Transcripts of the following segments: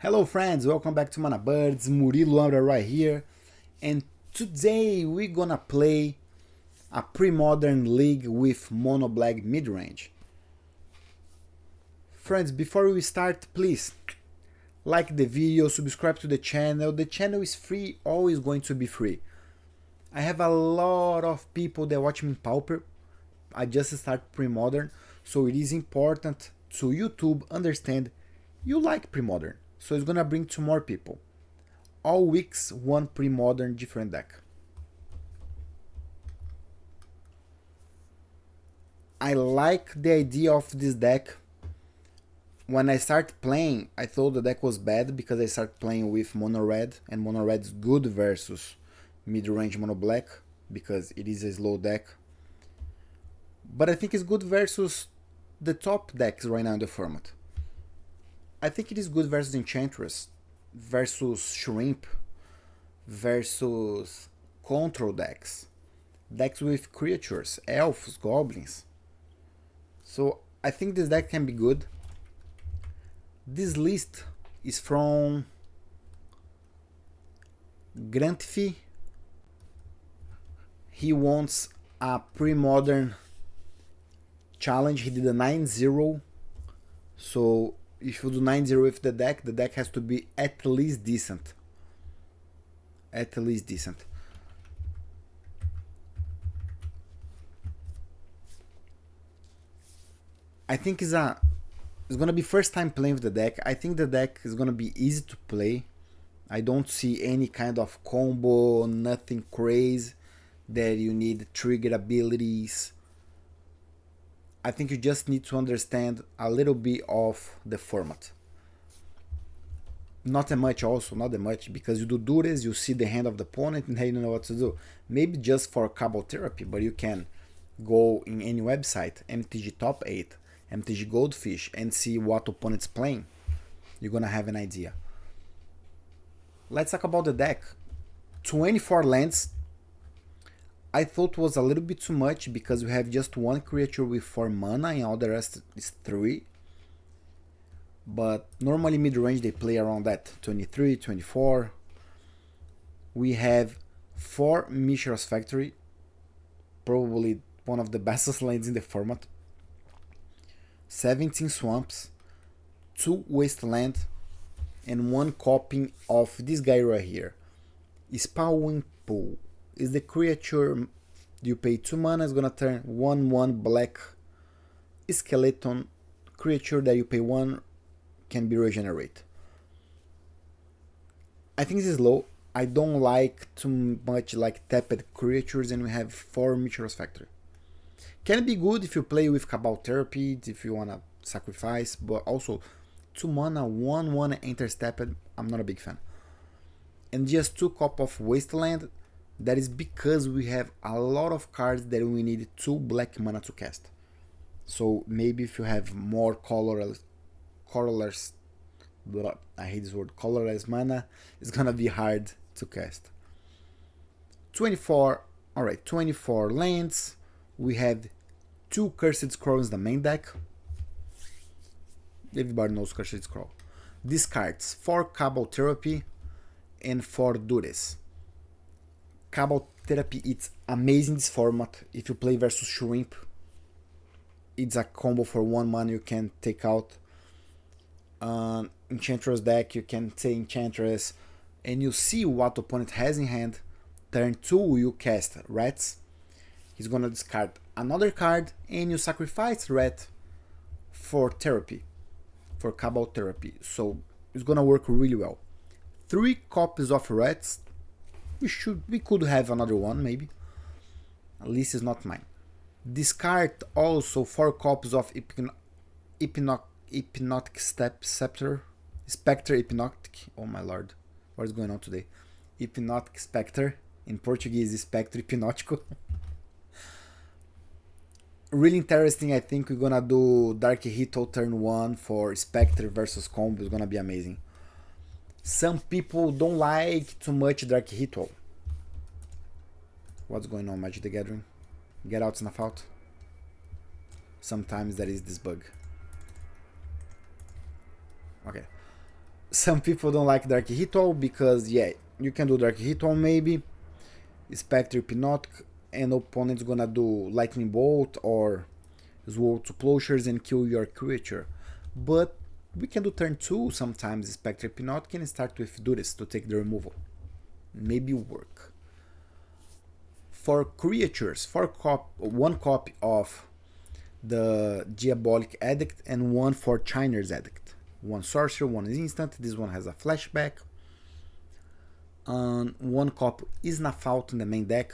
Hello friends, welcome back to Mana Birds, Murilo Ambra right here, and today we're gonna play a Premodern league with Mono Black midrange. Friends, before we start, please like the video, subscribe to the channel is free, always going to be free. I have a lot of people that watch me in Pauper. I just started Premodern, so it is important to YouTube understand you like Premodern. So it's gonna bring to more people. All weeks, one Premodern different deck. I like the idea of this deck. When I started playing, I thought the deck was bad because I started playing with Mono Red, and Mono Red is good versus mid-range Mono Black because it is a slow deck. But I think it's good versus the top decks right now in the format. I think it is good versus Enchantress, versus Shrimp, versus control decks, decks with creatures, elves, goblins. So I think this deck can be good. This list is from Grantfi. He wants a Premodern challenge. He did a 9-0. So if you do 9-0 with the deck has to be at least decent. At least decent. I think it's gonna be first time playing with the deck. I think the deck is gonna be easy to play. I don't see any kind of combo, nothing crazy that you need trigger abilities. I think you just need to understand a little bit of the format. Not that much also, not that much, because you do Dures, you see the hand of the opponent and you don't know what to do. Maybe just for Cabal Therapy, but you can go in any website, MTG Top 8, MTG Goldfish, and see what opponent's playing. You're gonna have an idea. Let's talk about the deck. 24 lands. I thought was a little bit too much because we have just one creature with 4 mana and all the rest is 3. But normally mid-range they play around that, 23, 24. We have 4 Mishra's Factory, probably one of the best lands in the format. 17 Swamps, 2 Wasteland, and 1 copy of this guy right here. Spawning Pool. Is the creature you pay 2 mana, is gonna turn 1/1 black skeleton creature that you pay 1 can be regenerated. I think this is low. I don't like too much like tapped creatures, and we have 4 Mishra's Factory. Can be good if you play with Cabal Therapy, if you wanna sacrifice, but also 2 mana, 1/1 enters tapped, I'm not a big fan. And just 2 cop of Wasteland. That is because we have a lot of cards that we need 2 black mana to cast. So maybe if you have more colorless, I hate this word, colorless mana, it's gonna be hard to cast. 24, alright, 24 lands. We have 2 Cursed Scrolls in the main deck. Everybody knows Cursed Scroll. Discards 4 Cabal Therapy and 4 Dures. Cabal Therapy, it's amazing this format. If you play versus Shrimp, it's a combo for 1 mana you can take out. Enchantress deck, you can say Enchantress, and you see what opponent has in hand. Turn 2, you cast Rats. He's gonna discard another card, and you sacrifice Rat for Therapy, for Cabal Therapy. So it's gonna work really well. 3 copies of Rats. We could have another one, maybe. At least it's not mine. Discard also 4 copies of Hypnotic Spectre. Hypnotic. Oh my lord. What is going on today? Hypnotic Spectre. In Portuguese, Spectre Hipnótico. Really interesting. I think we're gonna do Dark Ritual turn 1 for Spectre versus combo. It's gonna be amazing. Some people don't like too much Dark Ritual. What's going on, Magic the Gathering? Get out, snuff out. Sometimes there is this bug. Okay. Some people don't like Dark Ritual because, yeah, you can do Dark Ritual maybe, Spectre Hypnotic, and opponent's gonna do Lightning Bolt or Sword to Plowshares and kill your creature. But we can do turn 2 sometimes Spectre Hypnotic and start with Duris to take the removal. Maybe work. For creatures, one copy of the Diabolic Edict and one for Chiner's Edict. One sorcerer, one is instant. This one has a flashback. One copy is Nafault in the main deck.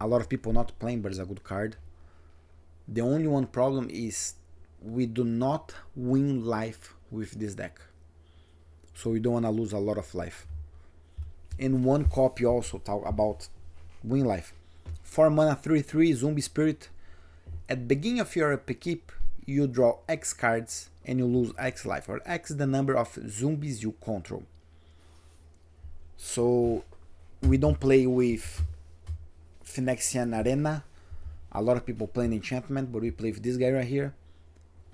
A lot of people not playing, but it's a good card. The only one problem is we do not win life with this deck, so we don't want to lose a lot of life. And one copy also talk about win life. 4 mana 3/3 Zombie Spirit. At the beginning of your upkeep, you draw X cards and you lose X life, or X is the number of zombies you control. So we don't play with Phyrexian Arena. A lot of people play enchantment, but we play with this guy right here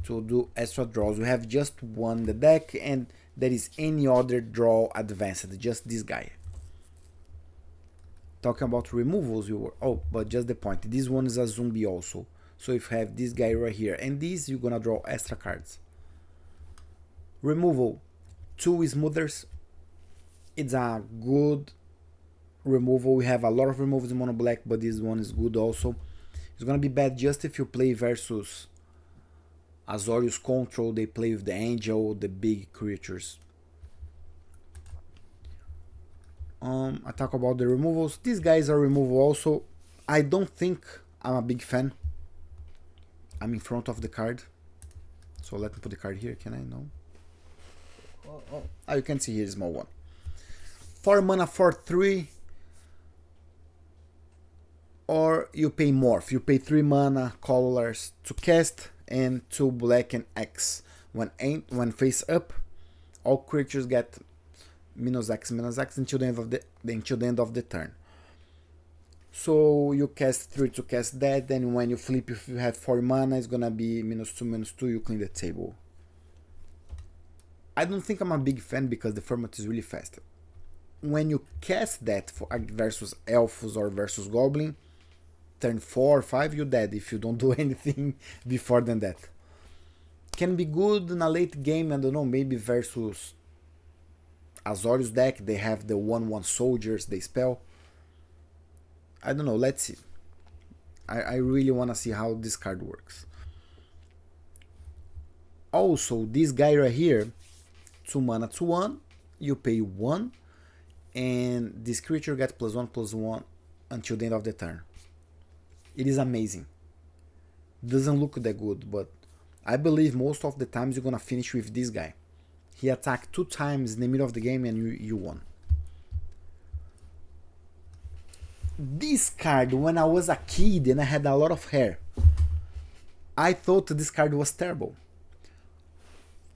to do extra draws. We have just one in the deck, and there is any other draw advanced, just this guy. Talking about removals, but just the point, this one is a zombie also. So if you have this guy right here and this, you're gonna draw extra cards. Removal, 2 Smoothers. It's a good removal. We have a lot of removals in mono black, but this one is good also. It's gonna be bad just if you play versus Azorius Control. They play with the Angel, the big creatures. I talk about the removals. These guys are removal also. I don't think I'm a big fan. I'm in front of the card, so let me put the card here. Can I? No. You can see here, small one. 4 mana for 3, or you pay morph. You pay 3 mana colors to cast and 2 black and X. When face up, all creatures get -X until the end of the turn. So you cast 3 to cast that, then when you flip, if you have 4 mana, it's gonna be -2/-2, you clean the table. I don't think I'm a big fan because the format is really fast. When you cast that for versus Elves or versus Goblin, turn 4 or 5, you're dead if you don't do anything before than that. Can be good in a late game, I don't know, maybe versus Azorius deck, they have the 1/1 soldiers, they spell. I don't know, let's see. I really want to see how this card works. Also, this guy right here, 2 mana 2/1, you pay 1, and this creature gets +1/+1 until the end of the turn. It is amazing. Doesn't look that good, but I believe most of the times you're gonna finish with this guy. He attacked 2 times in the middle of the game and you won. This card, when I was a kid and I had a lot of hair, I thought this card was terrible.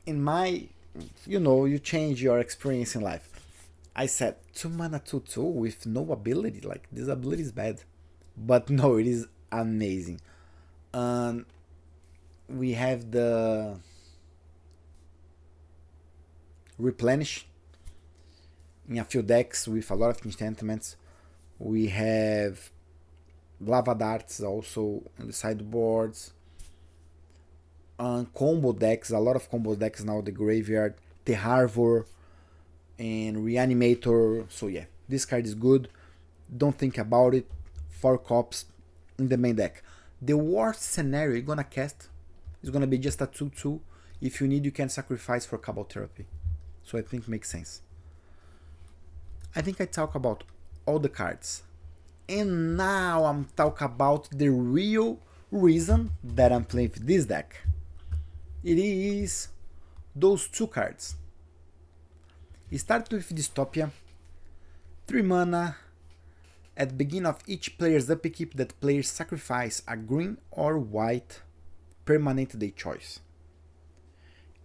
In my, you change your experience in life. I said 2 mana 2/2 with no ability, like this ability is bad. But no, it is amazing. We have the replenish in a few decks with a lot of enchantments. We have lava darts also in the sideboards. Combo decks, a lot of combo decks now, the graveyard, the Harvor and Reanimator. So yeah, this card is good. Don't think about it. 4 cops in the main deck. The worst scenario you're gonna cast is gonna be just a 2/2. If you need, you can sacrifice for Cabal Therapy. So I think makes sense. I think I talk about all the cards. And now I'm talking about the real reason that I'm playing with this deck. It is those 2 cards. It starts with Dystopia. 3 mana. At the beginning of each player's upkeep, that player sacrifice a green or white permanent they choice.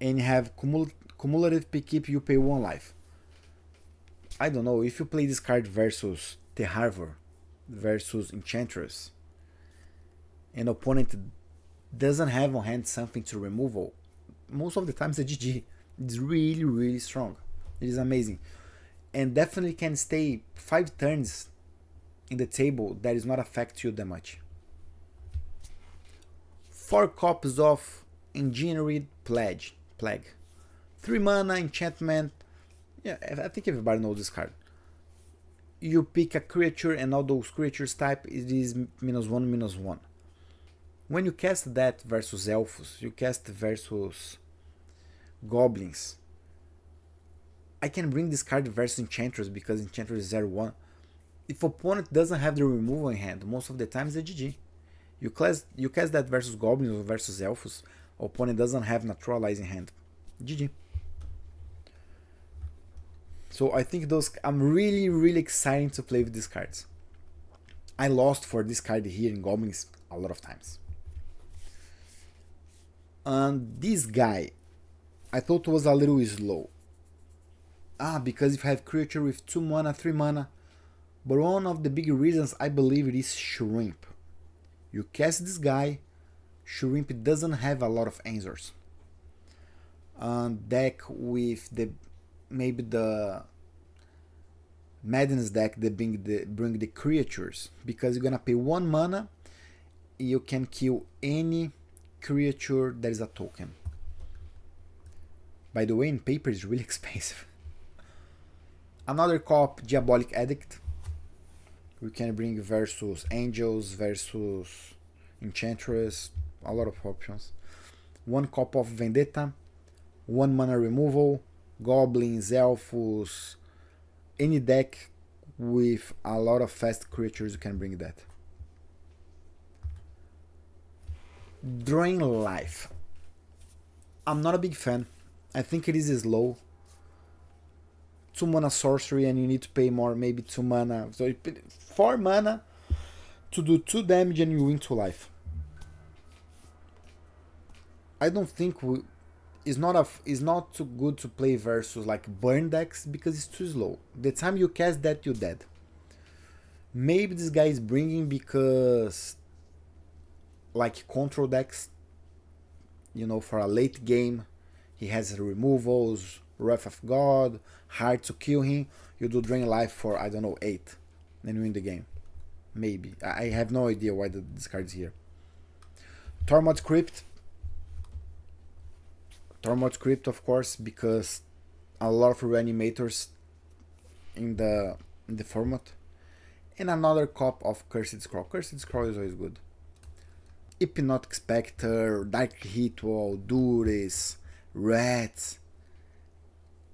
And you have cumulative upkeep, you pay 1 life. I don't know, if you play this card versus the Harvor, versus Enchantress, and opponent doesn't have on hand something to removal, most of the times it's GG. It's really, really strong. It is amazing. And definitely can stay 5 turns in the table that is not affect you that much. 4 copies of Engineered Plague. 3 mana, enchantment. Yeah, I think everybody knows this card. You pick a creature and all those creatures type, it is -1/-1. When you cast that versus elves, you cast versus goblins, I can bring this card versus Enchantress because Enchantress is 0/1. If opponent doesn't have the removal in hand, most of the time it's a GG. You cast that versus goblins or versus elves, opponent doesn't have naturalize in hand. GG. So I think I'm really, really excited to play with these cards. I lost for this card here in Goblins a lot of times. And this guy, I thought was a little slow. Because if I have creature with 2 mana, 3 mana. But one of the big reasons I believe it is Shrimp. You cast this guy, Shrimp doesn't have a lot of answers. Deck with maybe the Madness deck that bring the creatures, because you're gonna pay 1 mana, you can kill any creature that is a token. By the way, in paper it's really expensive. Another cop, Diabolic Edict. We can bring versus Angels, versus Enchantress, a lot of options. 1 cop of Vendetta, 1 mana removal, Goblins, Elves, any deck with a lot of fast creatures, you can bring that. Drain Life. I'm not a big fan. I think it is slow. 2 mana sorcery and you need to pay more, maybe 2 mana. So 4 mana to do 2 damage and you win 2 life. I don't think it's not too good to play versus like burn decks because it's too slow. The time you cast that, you're dead. Maybe this guy is bringing because like control decks, for a late game, he has removals, Wrath of God, hard to kill him. You do Drain Life for, I don't know, 8, then you win the game. Maybe. I have no idea why this card is here. Tormod Crypt. Tormod Crypt, of course, because a lot of reanimators in the format. And another cop of Cursed Scroll. Cursed Scroll is always good. Hypnotic Spectre, Dark Ritual, Dures, Rats.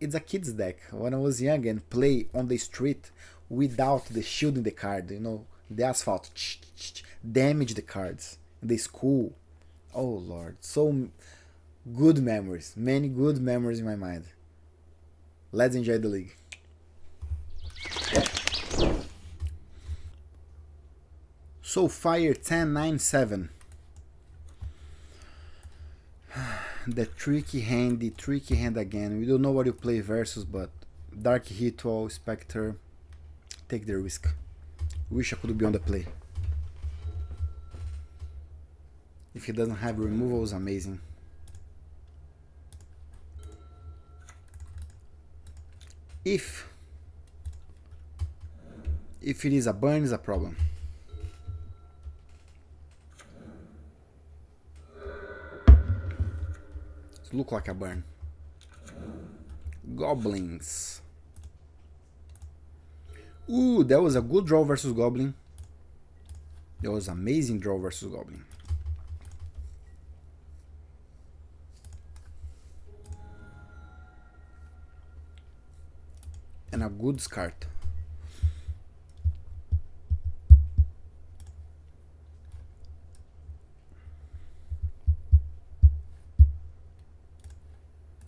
It's a kid's deck. When I was young and play on the street without the shield in the card, the asphalt, damage the cards. In the school. Oh lord, so good memories. Many good memories in my mind. Let's enjoy the league. So Fire 10-9-7. The tricky hand again. We don't know what you play versus, but Dark Ritual, Spectre, take the risk. Wish I could be on the play. If he doesn't have removals, amazing. If it is a burn, is a problem. Look like a burn. Goblins. Ooh, that was a good draw versus Goblin. That was amazing draw versus Goblin. And a good SCART.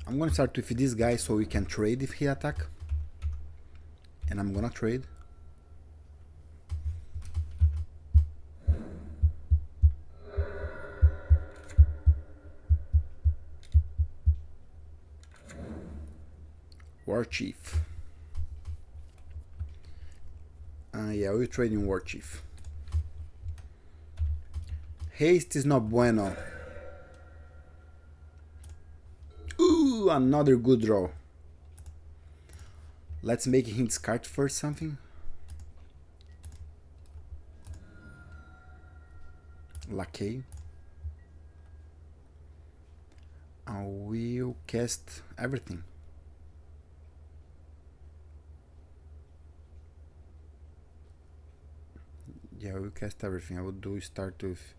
I'm gonna start with this guy so we can trade if he attack. And I'm gonna trade. War Chief. Yeah, we're trading War Chief. Haste is not bueno. Ooh, Ooh, another good draw. Let's make him discard first something. Lackey. I will cast everything. Yeah, I will cast everything. I will do start with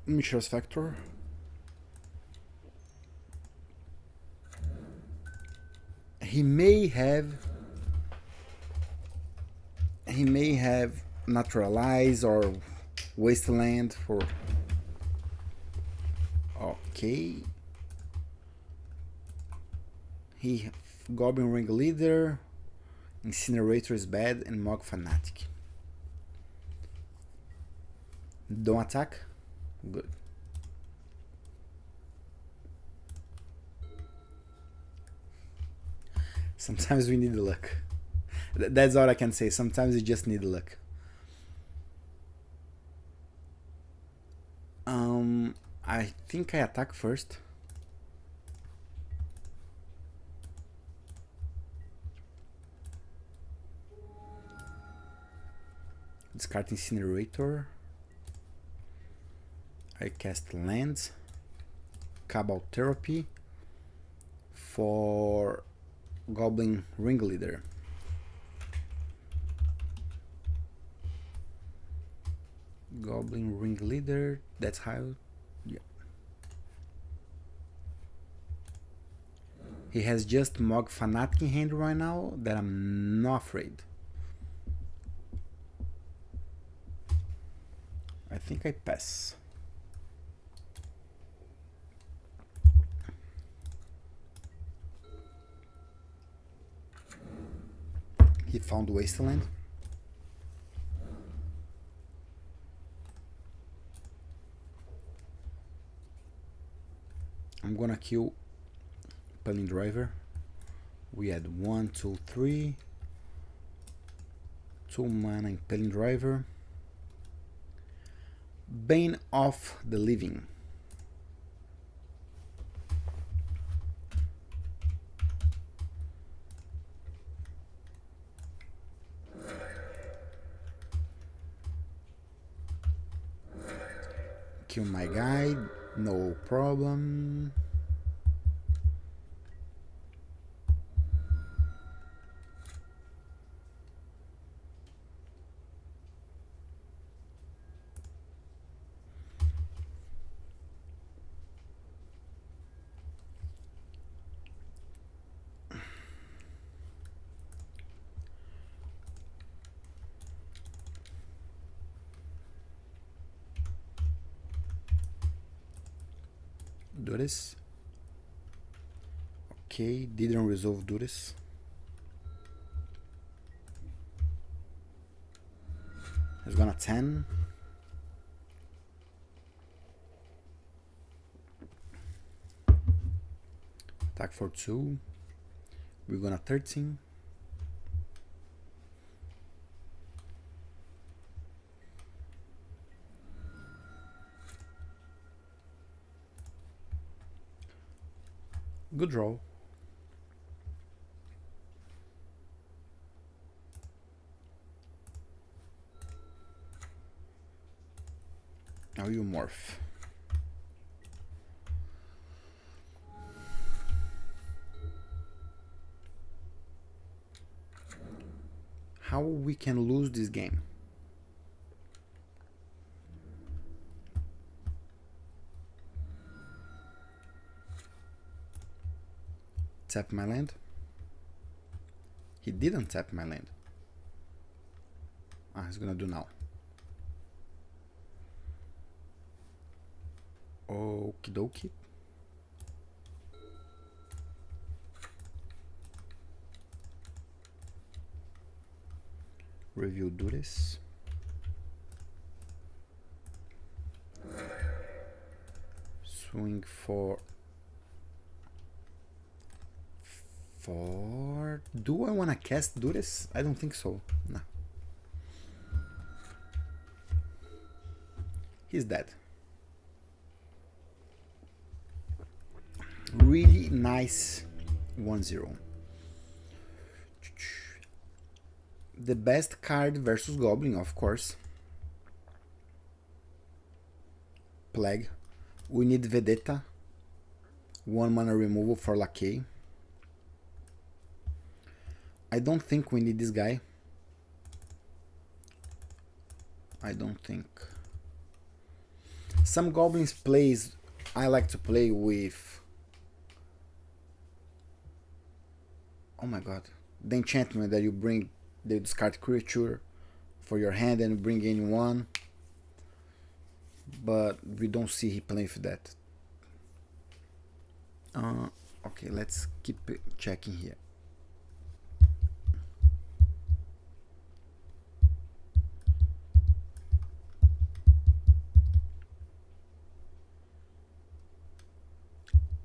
Mishra's Factor. He may have Naturalize or Wasteland for... Okay. He Goblin Ring Leader, Incinerator is bad, and Mog Fanatic. Don't attack? Good. Sometimes we need the luck. That's all I can say. Sometimes you just need luck. I think I attack first. Discard Incinerator. I cast lands. Cabal Therapy for Goblin Ringleader. Goblin Ringleader, that's how... Yeah. He has just Mog Fanatic in hand right now that I'm not afraid. I think I pass. He found Wasteland. I'm gonna kill Pelling Driver. We had 1, 2, 3. 2 mana in Pelling Driver. Bane of the Living. Kill my guy, no problem. Do this. Okay, didn't resolve do this. He's gonna 10. Attack for 2. We're gonna 13. Good draw. Now you morph. How we can lose this game? Tap my land. He didn't tap my land. Ah, he's gonna do now. Okie dokie. Review do this. Swing for... Do I want to cast do this? I don't think so. No. He's dead. Really Okay, nice. 1-0. The best card versus Goblin, of course. Plague. We need Vedetta. 1 mana removal for Lackey. I don't think we need this guy. I don't think. Some Goblins plays I like to play with. Oh my god. The enchantment that you bring, the discard creature for your hand and bring in one. But we don't see he playing for that. Okay, let's keep checking here.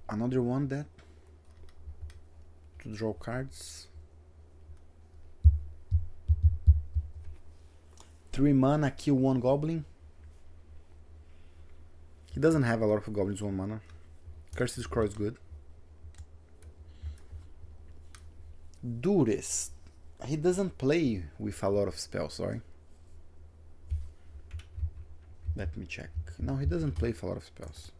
Another one that to draw cards. 3 mana, kill 1 goblin. He doesn't have a lot of goblins 1 mana. Cursed Scroll is good. Duress. He doesn't play with a lot of spells, sorry. Let me check. No, he doesn't play with a lot of spells.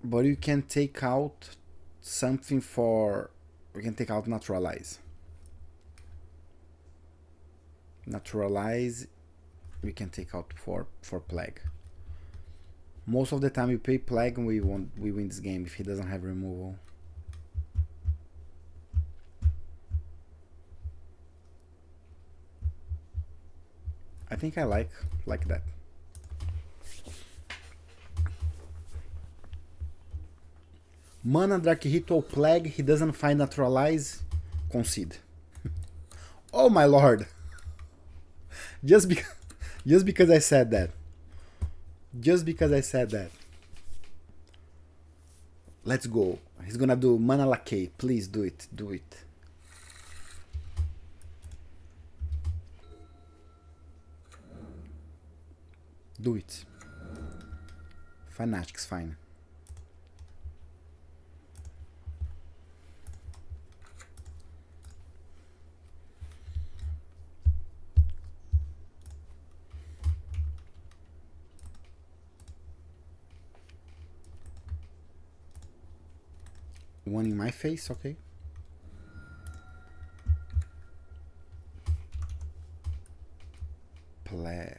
But you can take out something for... We can take out Naturalize. Naturalize we can take out for Plague. Most of the time we play Plague and we win this game if he doesn't have removal. I think I like that. Mana Dark Ritual Plague, he doesn't find Naturalize, concede. Oh my lord! Just because I said that. Just because I said that. Let's go. He's gonna do Mana Lackey. Please do it. Do it. Do it. Fanatic's fine. One in my face, okay. Play.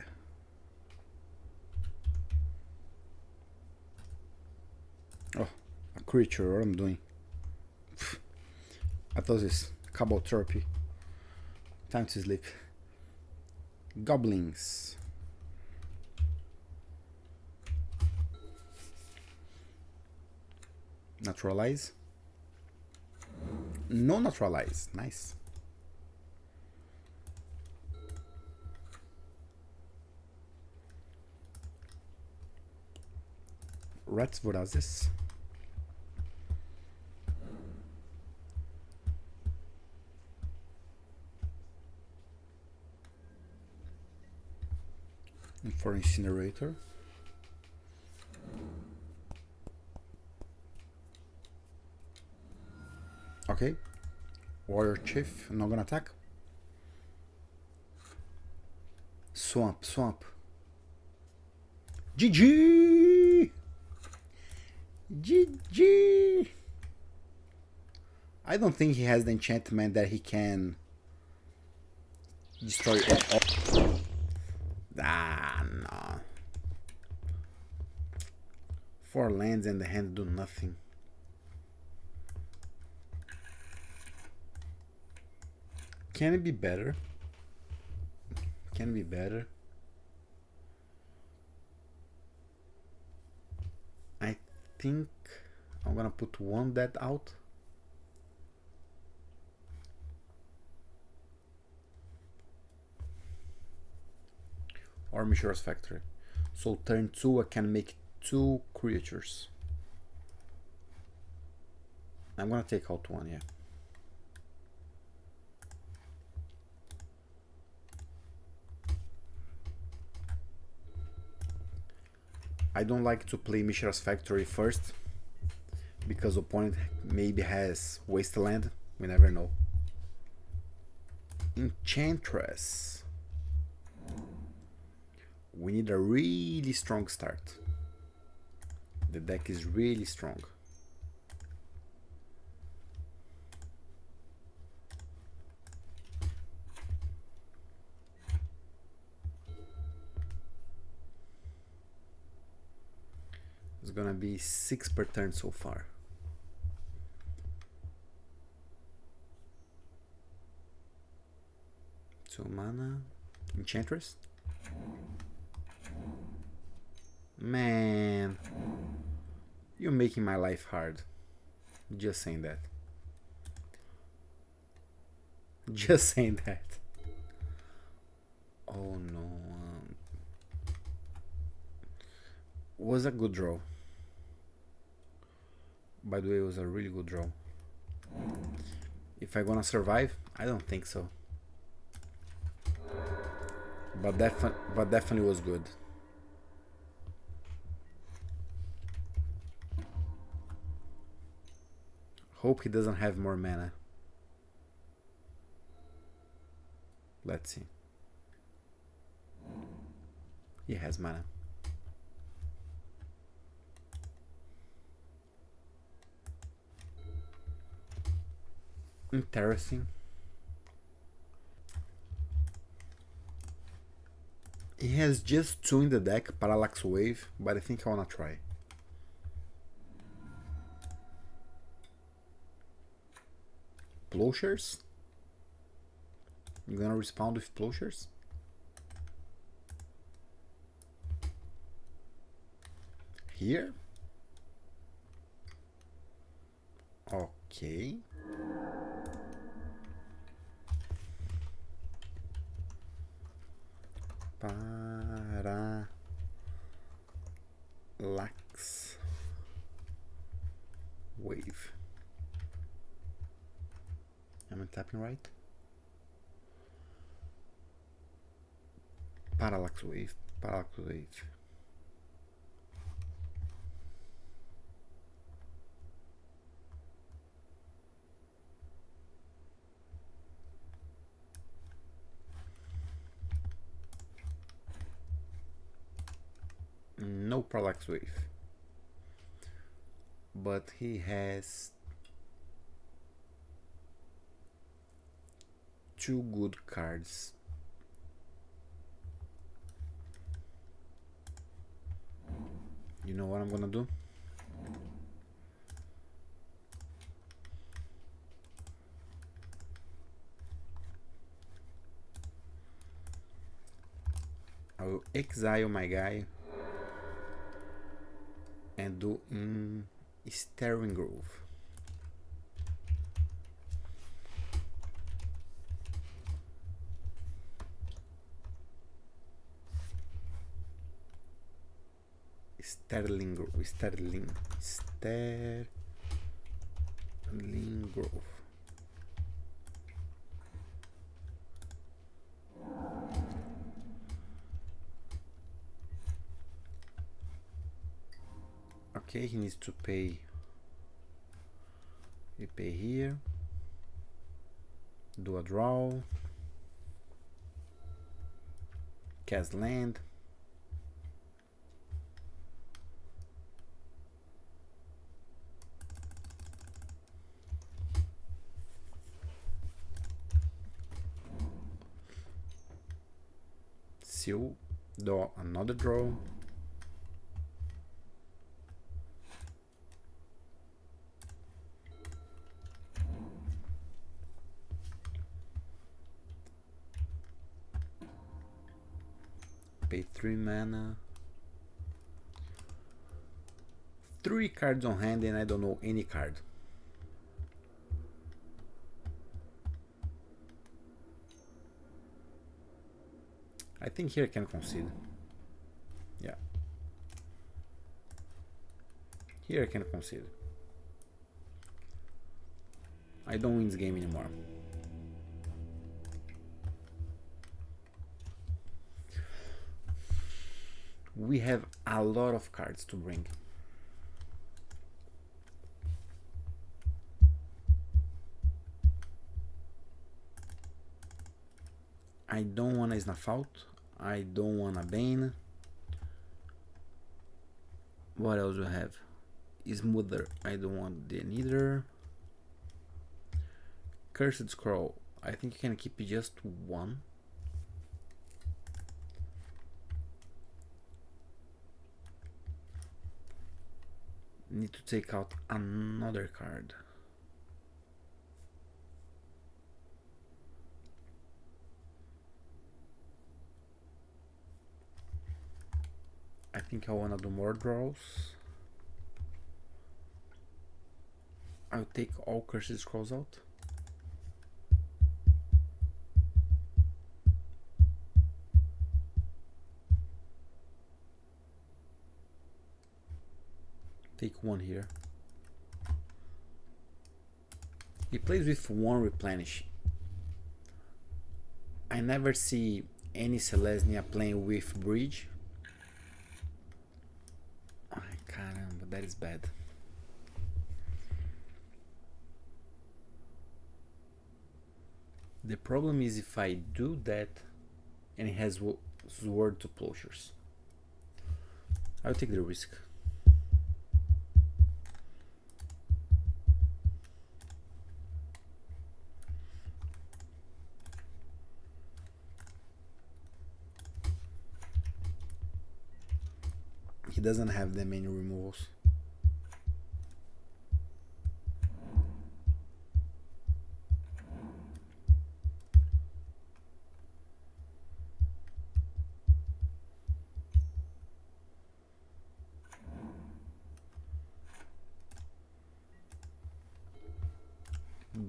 Oh, a creature, what I'm doing. I thought this Cabal Therapy. Time to sleep. Goblins. Naturalize. No Naturalize. Nice. Rats Vorazes. And for Incinerator. Okay. Warrior Chief, not gonna attack. Swamp. GG! GG! I don't think he has the enchantment that he can destroy all. Ah, no. 4 lands and the hand do nothing. Can it be better? Can it be better? I think I'm gonna put one dead out. Or Mishra's Factory. So turn 2 I can make 2 creatures. I'm gonna take out 1, yeah. I don't like to play Mishra's Factory first because opponent maybe has Wasteland, we never know. Enchantress. We need a really strong start. The deck is really strong. It's gonna be 6 per turn so far. So mana, Enchantress. Man, you're making my life hard. Just saying that. Just saying that. Oh no. Was a good draw. By the way, it was a really good draw. If I'm gonna survive, I don't think so. But definitely was good. Hope he doesn't have more mana. Let's see. He has mana. Interesting. He has just 2 in the deck, Parallax Wave, but I think I wanna try. Plowshares? You gonna respond with Plowshares? Here? Okay. Parallax Wave. Am I tapping right? Parallax Wave. Parallax Wave. No Parallax Wave. But he has 2 good cards. You know what I'm gonna do? I will exile my guy and do in Staring Grove. Sterling Grove. Okay, he needs to pay. We pay here. Do a draw. Cast land. Seal. Do another draw. Pay 3 mana. 3 cards on hand and I don't know any card. I think here I can concede. Yeah. Here I can concede. I don't win this game anymore. We have a lot of cards to bring. I don't want a Snuff Out. I don't want a Bane. What else do I have? Smoother. I don't want the neither. Cursed Scroll. I think you can keep just one. Need to take out another card. I think I wanna do more draws. I'll take all Cursed Scrolls out. Take one here. He plays with one replenish. I never see any Selesnya playing with bridge. Ai, caramba, that is bad. The problem is if I do that and he has Sword to Plowshares. I'll take the risk. He doesn't have that many removals.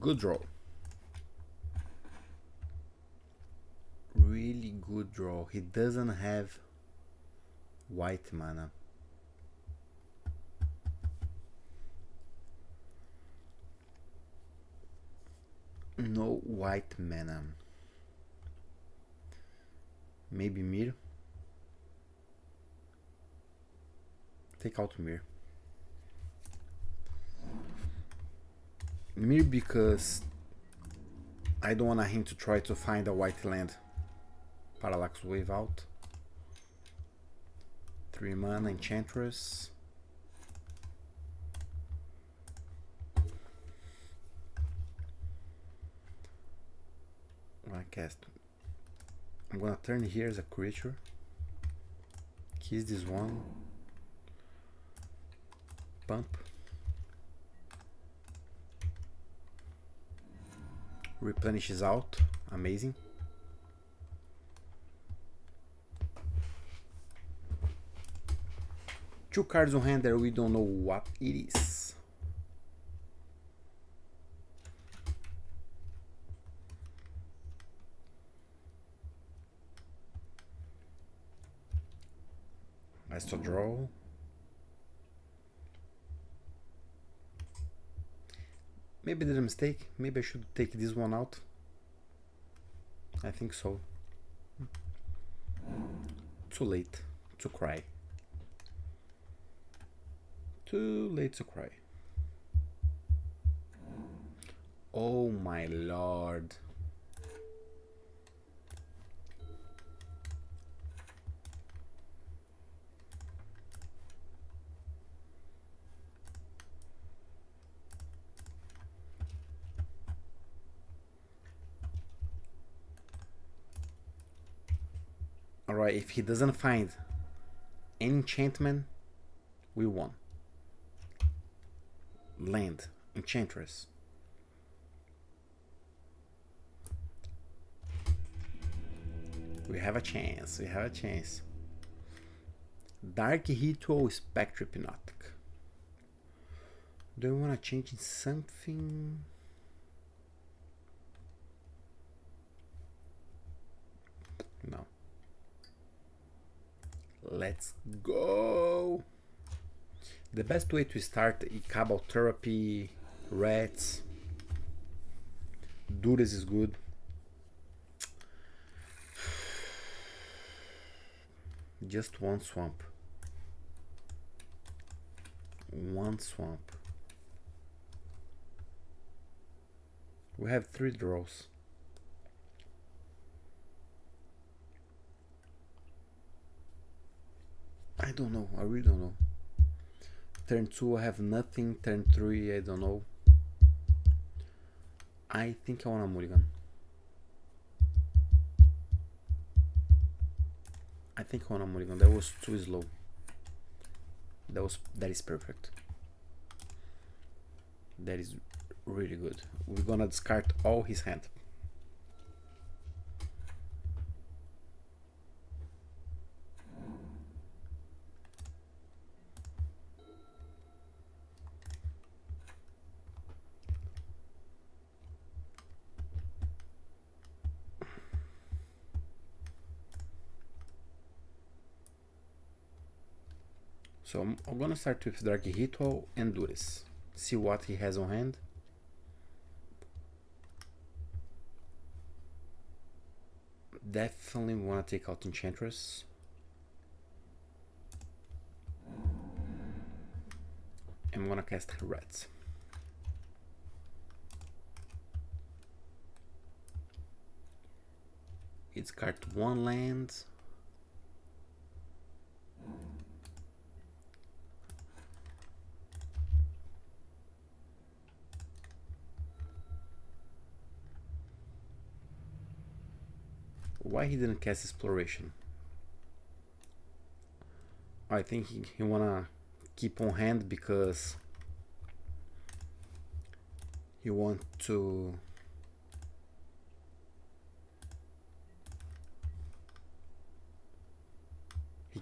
Good draw. Really good draw. He doesn't have white mana. No white mana. Maybe Mir. Take out Mir. Mir because I don't want him to try to find a white land. Parallax Wave out. 3 mana Enchantress. I cast. I'm gonna turn here as a creature. Kiss this one. Pump. Replenishes out. Amazing. Two cards on hand that we don't know what it is. Nice to draw. Maybe I did a mistake. Maybe I should take this one out. I think so. Too late to cry. Too late to cry. Oh my lord. Alright, if he doesn't find any enchantment, we won. Land, Enchantress. We have a chance, we have a chance. Dark Ritual Spectre Hypnotic. Do we want to change something? No. Let's go. The best way to start Cabal Therapy, Rats. Duras is good. Just one swamp. One swamp. We have 3 draws. I don't know. I really don't know. Turn 2 I have nothing. Turn 3 I don't know. I think I want a mulligan. I think I want a mulligan. That was too slow. That is perfect. That is really good. We're gonna discard all his hand. So I'm gonna start with Dark Ritual and Duris. See what he has on hand. Definitely wanna take out Enchantress. I'm gonna cast Rats. It's card 1 land. Why he didn't cast Exploration? I think he wanna keep on hand because he want to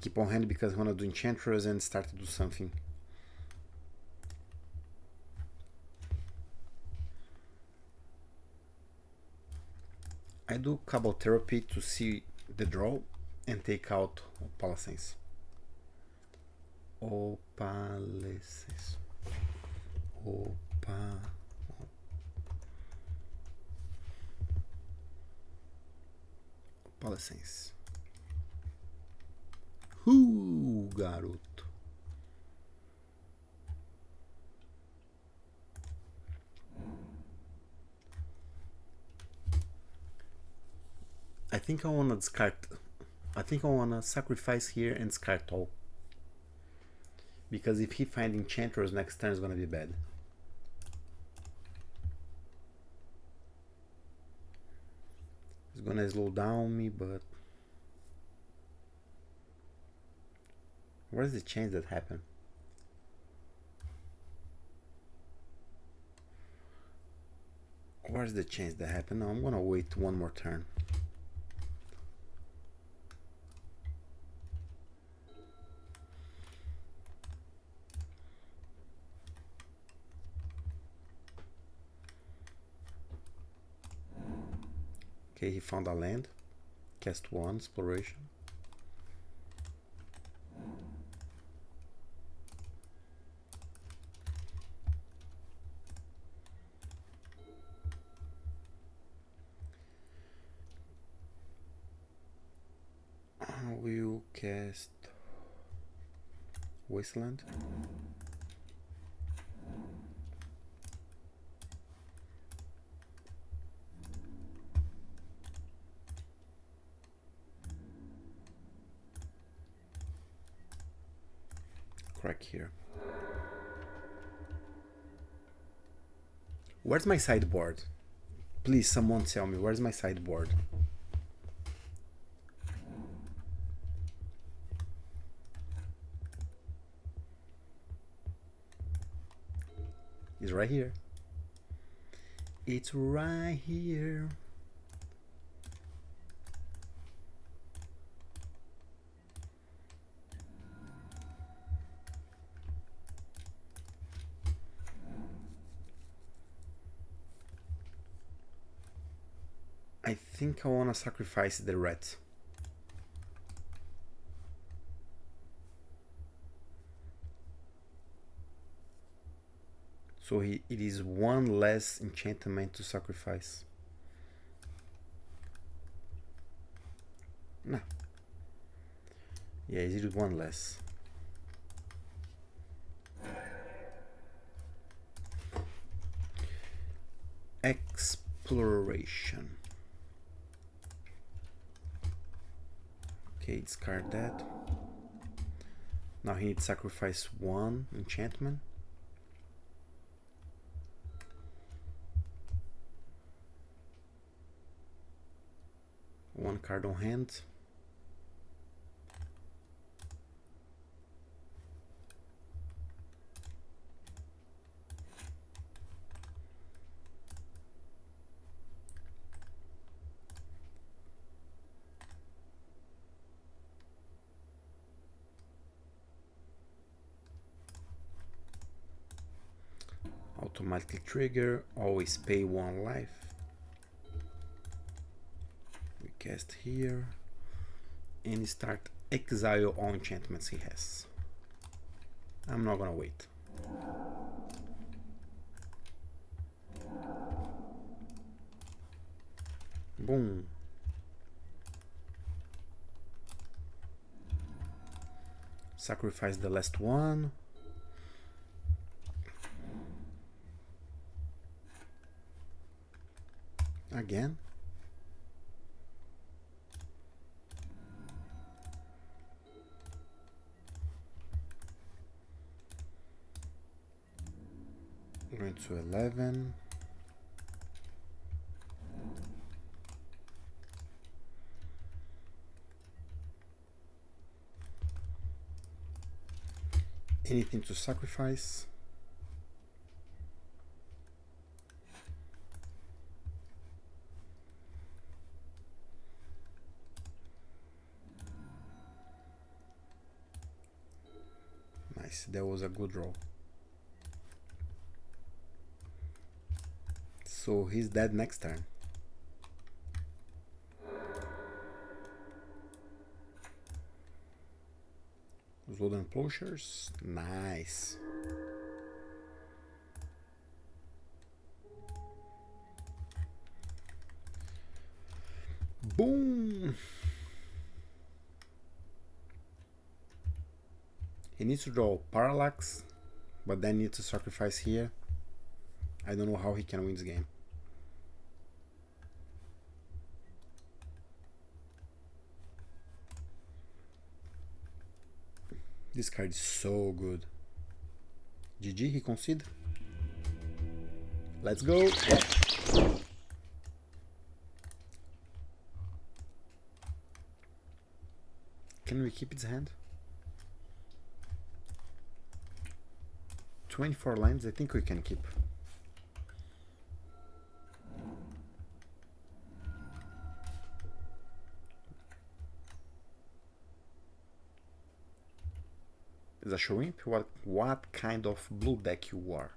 keep on hand because he wanna do Enchantress and start to do something. I do Cabal Therapy to see the draw and take out Opalescence. Opalescence. Opalescence. Garoto. I think I wanna discard. I think I wanna sacrifice here and discard all. Because if he finds Enchantress next turn is gonna be bad. It's gonna slow down me, but where's the change that happened? Where's the change that happened? No, I'm gonna wait one more turn. Okay, he found a land. Cast 1, Exploration. We'll cast Wasteland. Crack here. Where's my sideboard? Please, someone tell me, where's my sideboard? It's right here. It's right here. I think I want to sacrifice the rat. So it is one less enchantment to sacrifice. No. Yeah, it is one less. Exploration. Okay, discard that. Now he needs to sacrifice one enchantment. One card on hand. Automatically trigger, always pay one life. We cast here and start exile all enchantments he has. I'm not gonna wait. Boom. Sacrifice the last one. Again. Going to 11. Anything to sacrifice? Nice, that was a good roll. So he's dead next turn. Golden Plowshares, nice. Boom! He needs to draw Parallax, but then needs to sacrifice here. I don't know how he can win this game. This card is so good. GG, he conceded. Let's go. Yeah. Can we keep its hand? 24 lines, I think we can keep. Is a shrimp? What kind of blue deck you are?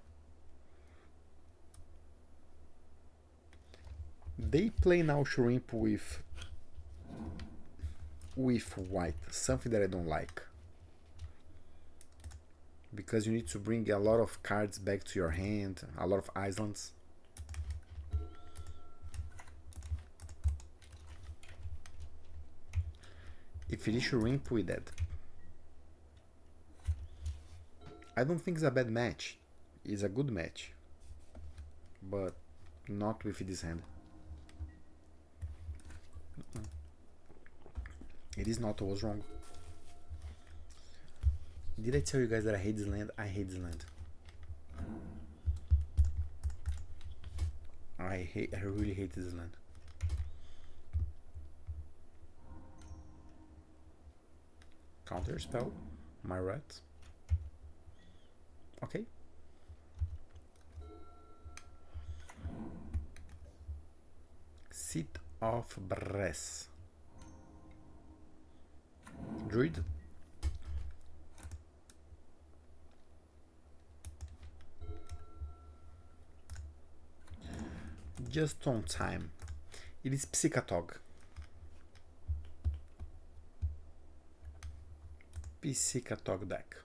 They play now shrimp with white, something that I don't like. Because you need to bring a lot of cards back to your hand, a lot of islands. If it is shrimp with that, I don't think it's a bad match. It's a good match. But not with this hand. It is not, I was wrong. Did I tell you guys that I hate this land? I hate this land. I really hate this land. Counter spell, am I right? Okay. Seat of Bress. Druid. Just on time. It is Psychatog. Psychatog deck.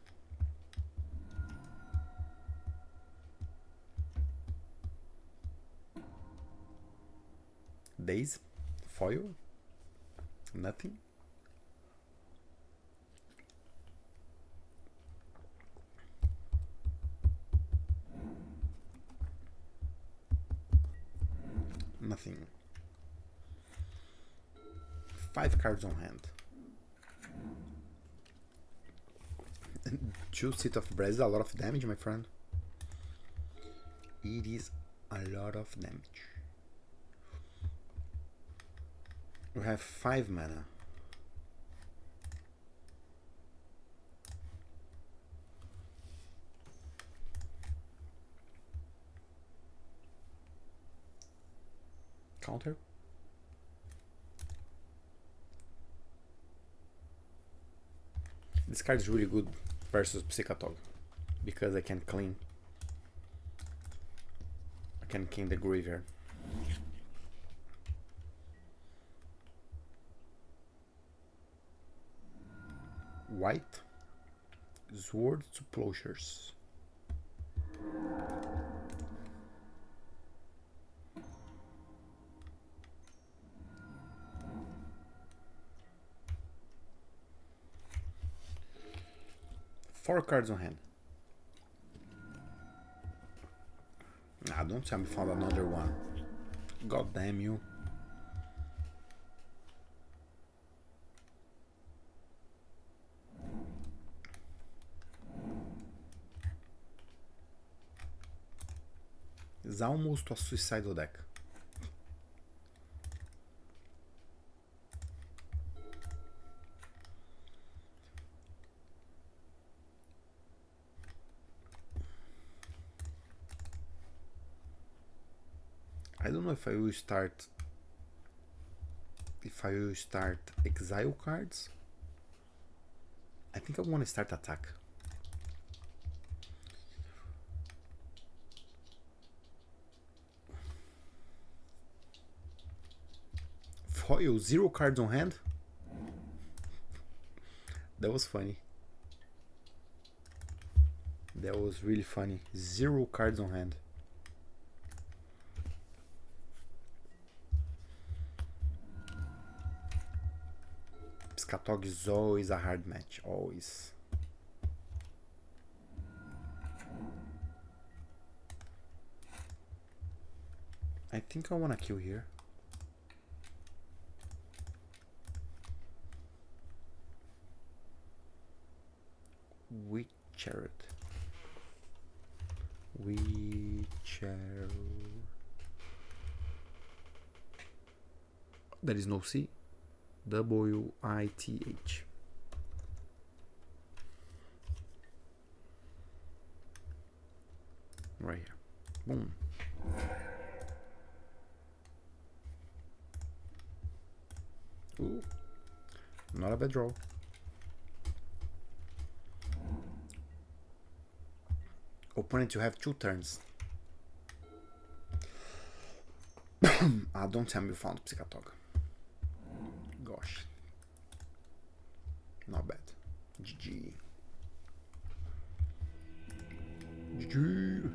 Days, foil, nothing. Nothing. 5 cards on hand. 2 Seat of Brass is a lot of damage, my friend. It is a lot of damage. We have 5 mana. Counter. This card is really good versus Psychatog because I can clean. I can clean the graveyard. White. Sword to Plowshares. Four cards on hand. Ah, don't tell me found another one. God damn you. It's almost a suicidal deck. I don't know if I will start exile cards. I think I want to start attack. Foil, 0 cards on hand. That was funny. That was really funny. 0 cards on hand. Psychatog is always a hard match, always. I think I want to kill here. Chariot. There is no C. WITH. Right here. Boom. Ooh. Not a bad draw. Opponent, you have 2 turns. Don't tell me you found Psychatog. Gosh. Not bad. GG. GG.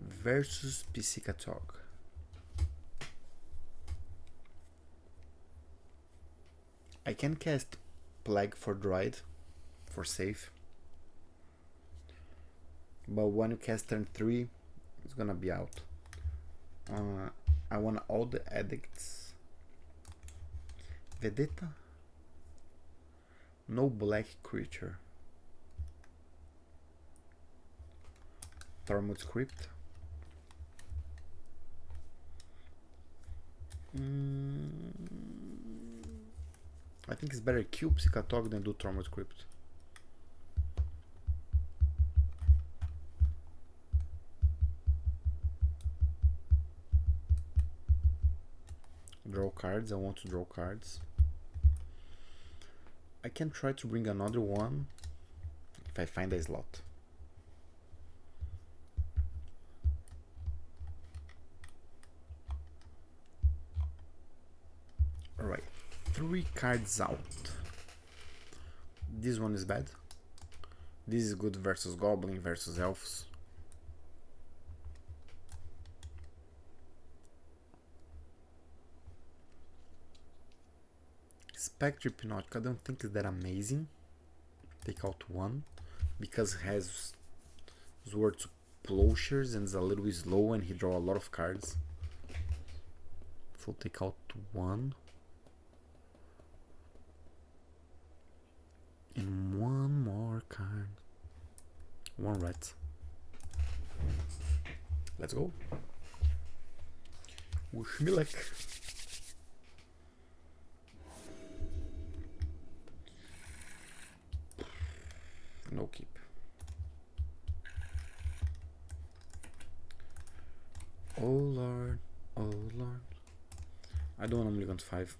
Versus Psychatog. I can cast Plague for Droid for safe. But when you cast turn 3, it's gonna be out. I want all the edicts. Vedetta. No black creature. Tormod's Crypt. I think it's better kill Psychatog than do Tormod's Crypt. Draw cards. I want to draw cards. I can try to bring another one if I find a slot. Alright, 3 cards out. This one is bad. This is good versus Goblin versus Elves. Spectre Hypnotic, I don't think it's that amazing. Take out 1 because it has Sword to Plowshares and is a little bit slow and he draw a lot of cards. So take out 1. And 1 more. One rat. Let's go. Wish me luck. No keep. Oh lord, oh lord. I don't normally want 5.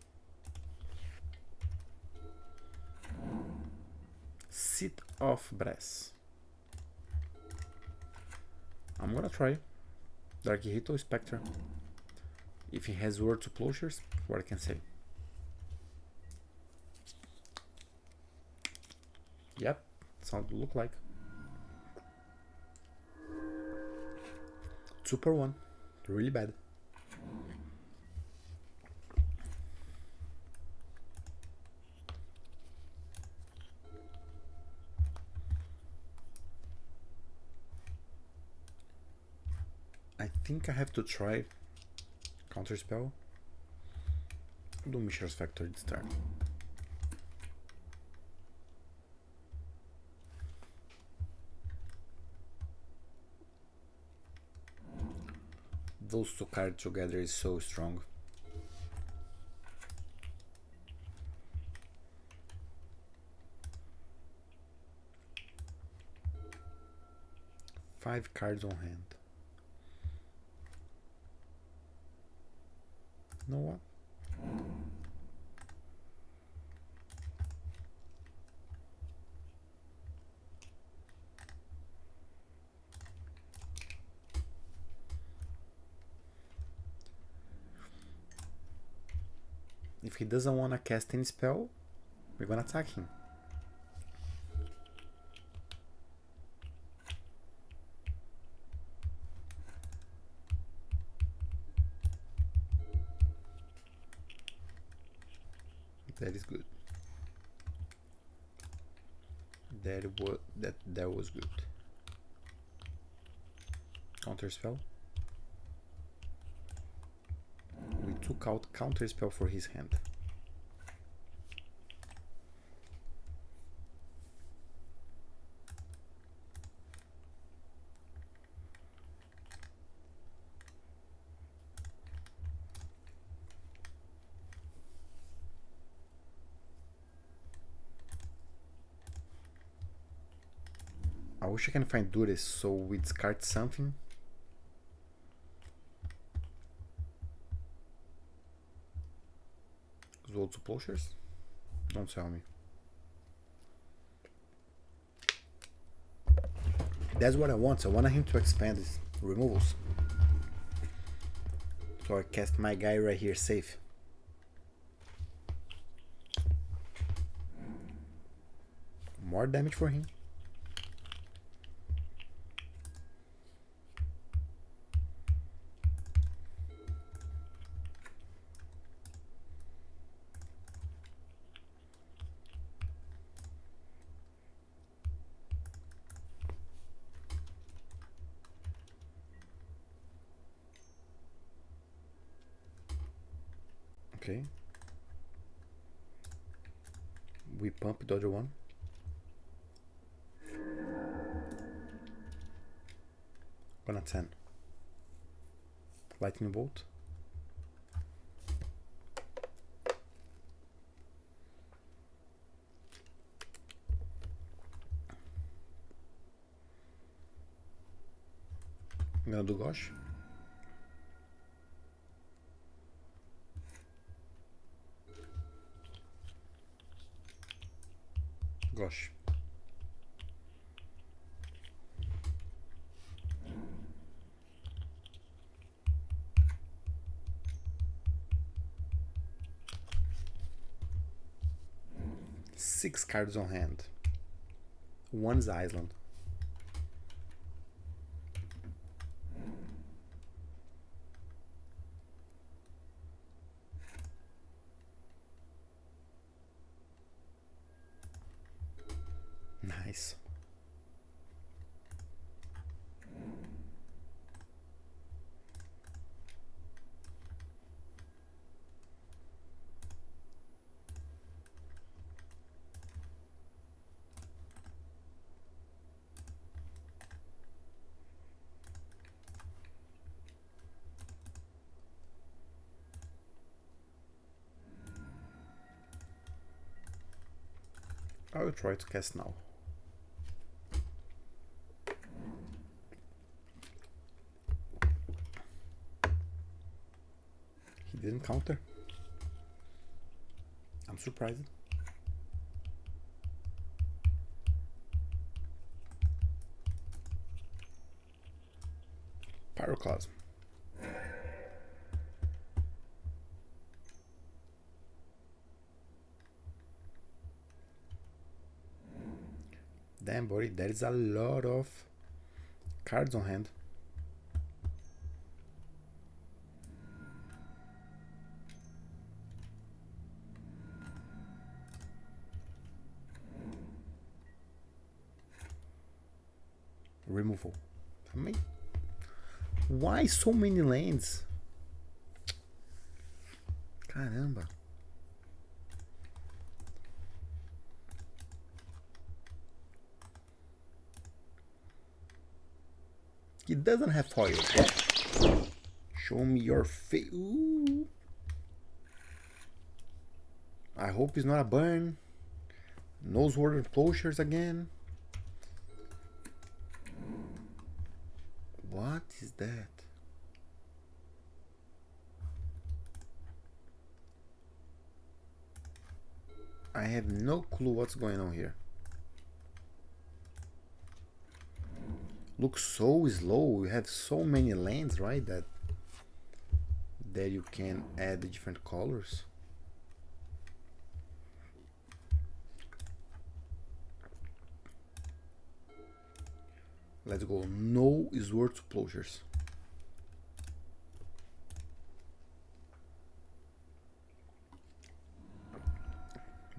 Seat of Brass. I'm gonna try. Dark Hito Spectre. If he has word to plowshares, what I can say. Yep, sound look like. Super 1. Really bad. I think I have to try counter spell. Do Mishra's Factory this turn. Those two cards together is so strong. Five cards on hand. You know what? If he doesn't want to cast any spell, we're gonna attack him. That is good. That was good. Counter spell. We took out counter spell for his hand. I wish I can find Dures so we discard something. Roll to plowshares? Don't tell me. That's what I want. I want him to expand his removals. So I cast my guy right here safe. More damage for him. Okay. We pump the other one. Gonna 10. Lightning bolt. I'm gonna do Gosh. Gosh. Six cards on hand. One's Island. Nice. I will try to cast now. He didn't counter. I'm surprised. Pyroclasm. Damn, buddy, there is a lot of cards on hand. Removal. I mean, why so many lands? Caramba. He doesn't have foil. Show me your face. Ooh. I hope it's not a burn. No sword closures again. What is that? I have no clue what's going on here. Looks so slow. You have so many lands, right? That you can add different colors. Let's go. No sword closures.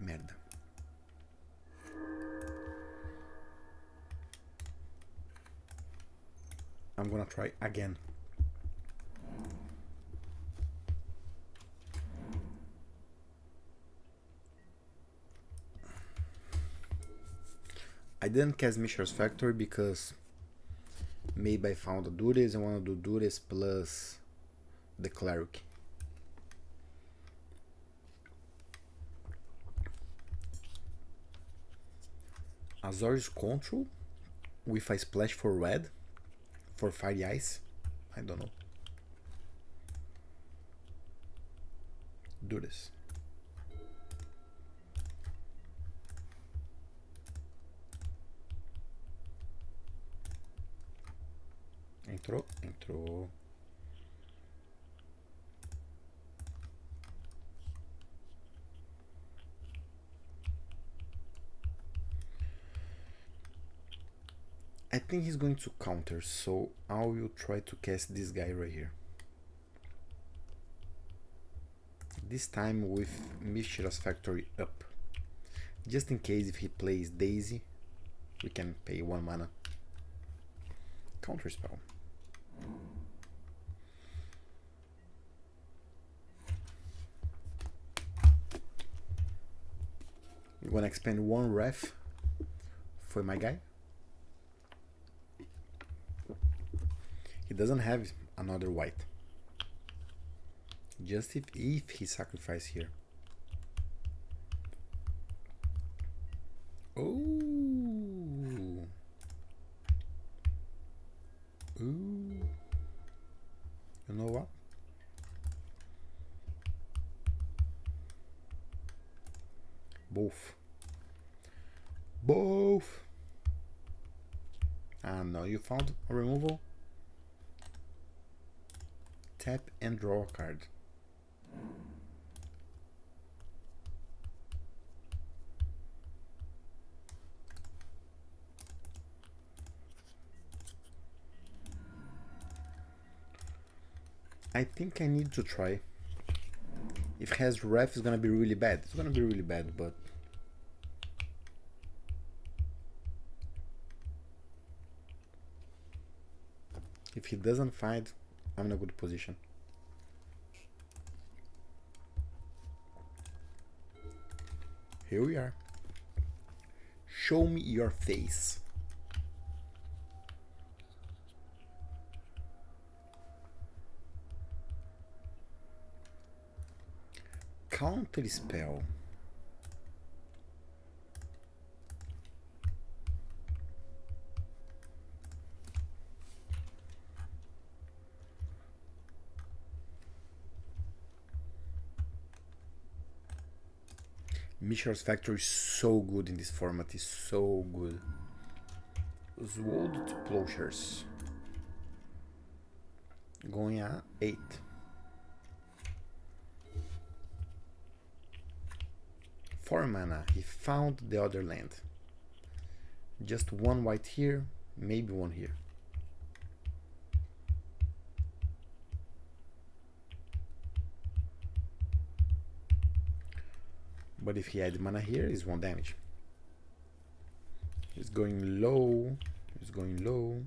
Merda. I'm gonna try again. I didn't cast Mishra's Factory because maybe I found the Dures. I want to do Dures plus the Cleric. Azorius Control with a splash for red for Fire Ice. I don't know. Dures. Entrou. I think he's going to counter, so I will try to cast this guy right here. This time with Mishra's Factory up. Just in case if he plays Daisy, we can pay 1 mana. Counter spell. I'm gonna expend 1 ref for my guy. He doesn't have another white. Just if he sacrifice here. Oh. Ooh. You know what? Both. Ah, no, you found a removal. Tap and draw a card. I think I need to try. If it has ref, it's gonna be really bad. It's gonna be really bad, but if he doesn't find, I'm in a good position. Here we are. Show me your face. Counter spell. Mishra's Factory is so good in this format, is so good. Sword Plowshares. Going a 8. For mana, he found the other land. Just one white here, maybe one here. But if he had mana here, it's 1 damage. He's going low. He's going low.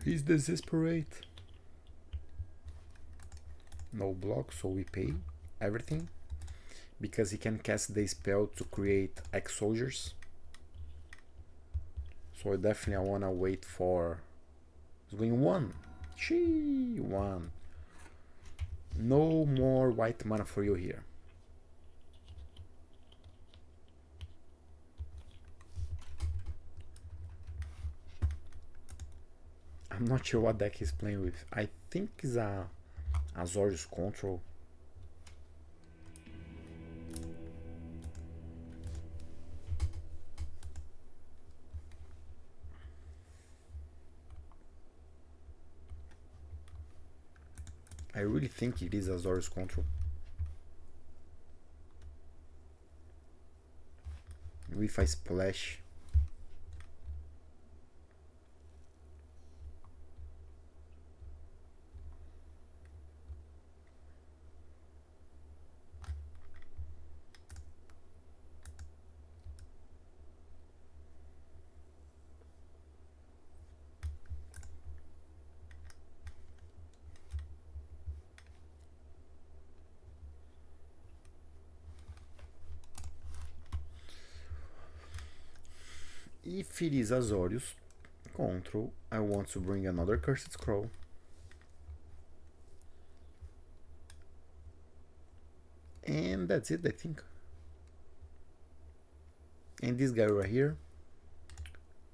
He's desperate. No block, so we pay everything. Because he can cast the spell to create X soldiers. So definitely I wanna wait for... He's going 1. Chee, 1. No more white mana for you here. I'm not sure what deck he's playing with. I think it's a Azorius Control. I really think it is Azorius Control. With a splash. If it is Azorius Control, I want to bring another Cursed Scroll. And that's it, I think. And this guy right here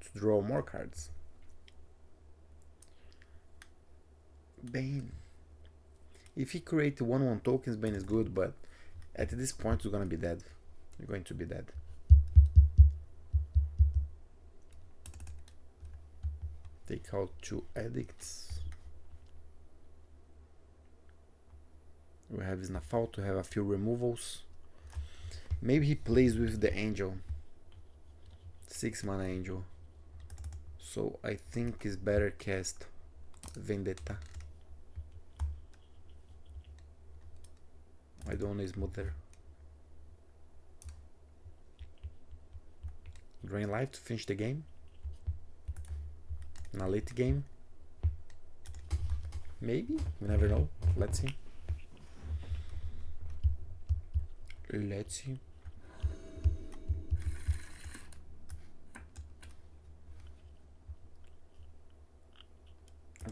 to draw more cards. Bane. If he creates 1/1 tokens, Bane is good, but at this point he's gonna be dead. You're going to be dead. Take out 2 Edicts. We have Snafal to have a few removals. Maybe he plays with the Angel. 6 mana Angel. So I think it's better cast Vendetta. I don't want to smooth there. Drain life to finish the game. In a late game. Maybe? We never know. Let's see. Let's see.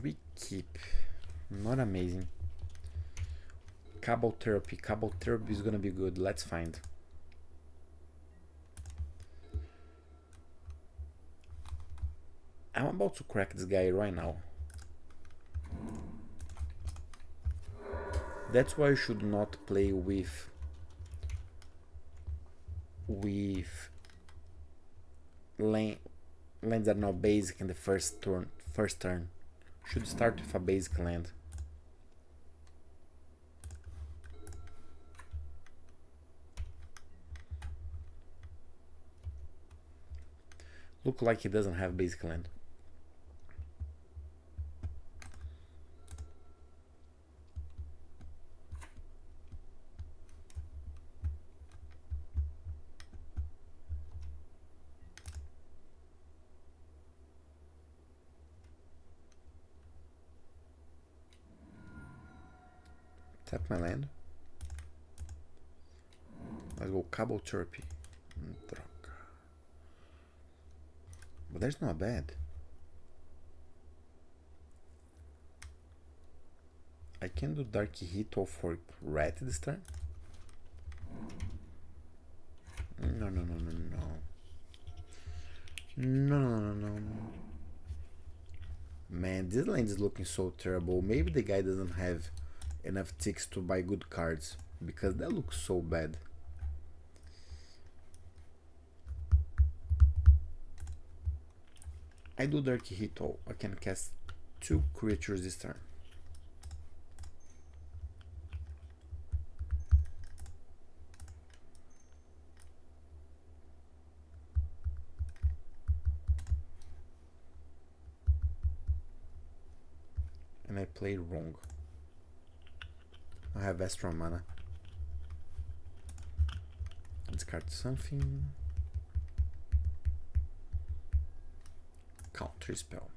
We keep. Not amazing. Cabal Therapy. Cabal Therapy is gonna be good. Let's find. I'm about to crack this guy right now. That's why you should not play with lands that are not basic in the first turn. Should start with a basic land. Look like he doesn't have basic land. Tap my land. Let's go Cabal Therapy. But there's not bad. I can do Dark Ritual for red this turn? No, no, no, no, no. No, no, no, no. Man, this land is looking so terrible. Maybe the guy doesn't have enough ticks to buy good cards, because that looks so bad. I do Dark Ritual. I can cast 2 creatures this turn. And I played wrong. I have extra mana. Discard something. Counter spell.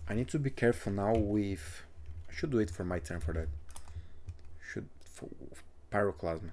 I need to be careful now with... I should wait for my turn for that. Should... for Pyroclasm.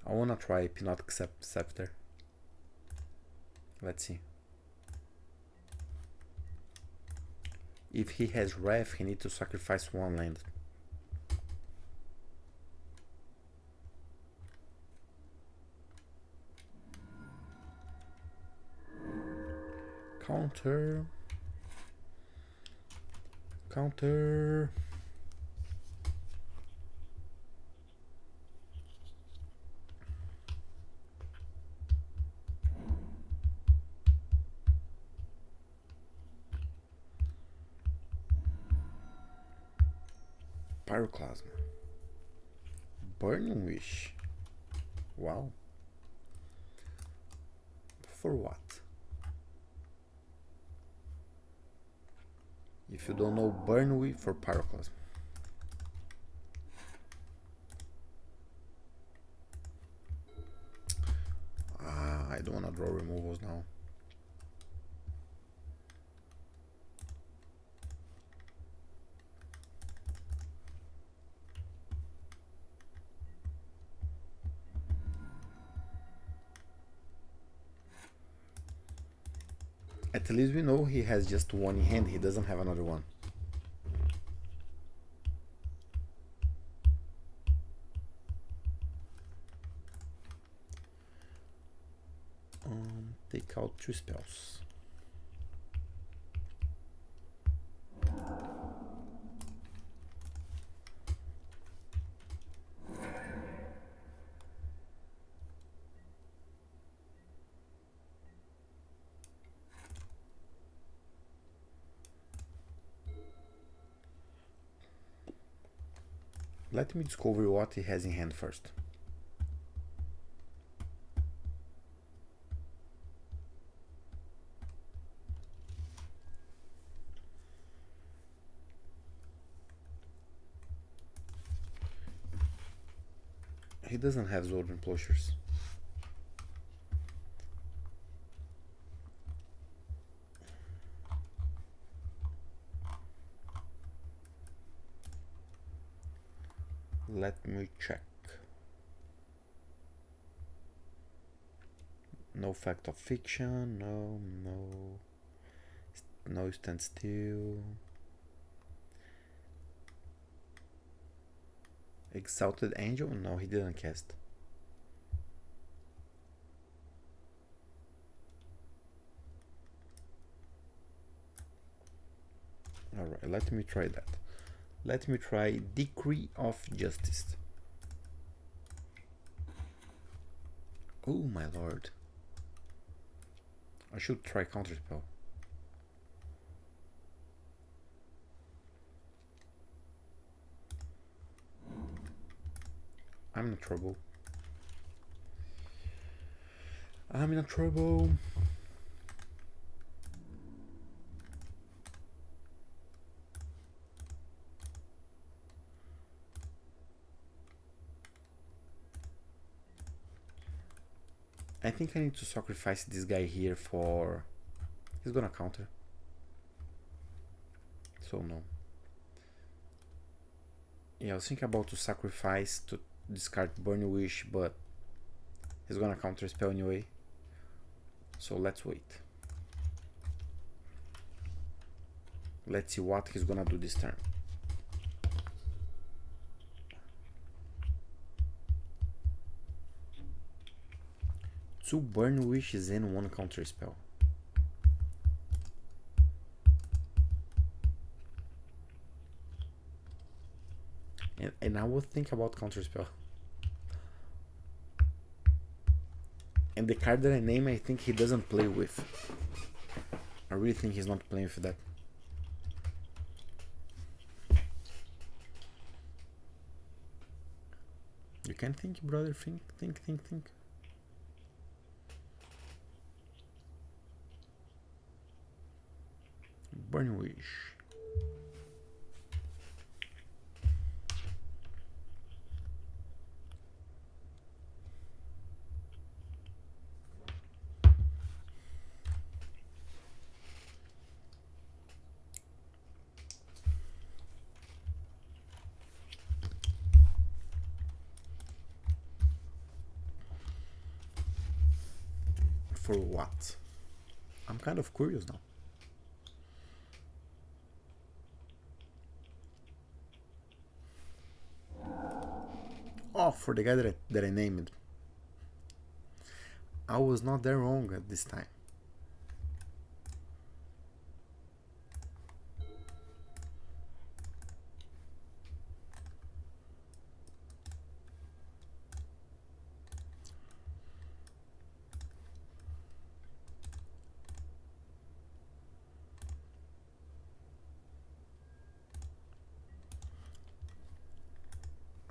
I wanna try Hypnotic Scepter. Let's see. If he has Wrath, he needs to sacrifice 1 land. Counter. Counter. Pyroclasm. Burning Wish. Wow. For what? If you don't know, Burn Wish for Pyroclasm. I don't wanna draw removals now. At least we know he has just 1 in hand, he doesn't have another one. Take out 2 spells. Let me discover what he has in hand first. He doesn't have Sword and Plowshares. Let me check. No Fact of Fiction, no Stand Still. Exalted Angel? No, he didn't cast. Alright, let me try that. Let me try Decree of Justice. Oh my lord. I should try Counterspell. I'm in trouble. I'm in trouble. I think I need to sacrifice this guy here for... He's gonna counter. So no. Yeah, I was thinking about to sacrifice to discard Burn Wish, but he's gonna counter spell anyway. So let's wait. Let's see what he's gonna do this turn. Two Burn Wishes and one counter spell. And I would think about counter spell. And the card that I name, I think he doesn't play with. I really think he's not playing with that. You can think, brother. Think. Burn Wish. For what? I'm kind of curious now. Oh, for the guy that I named. I was not that wrong at this time.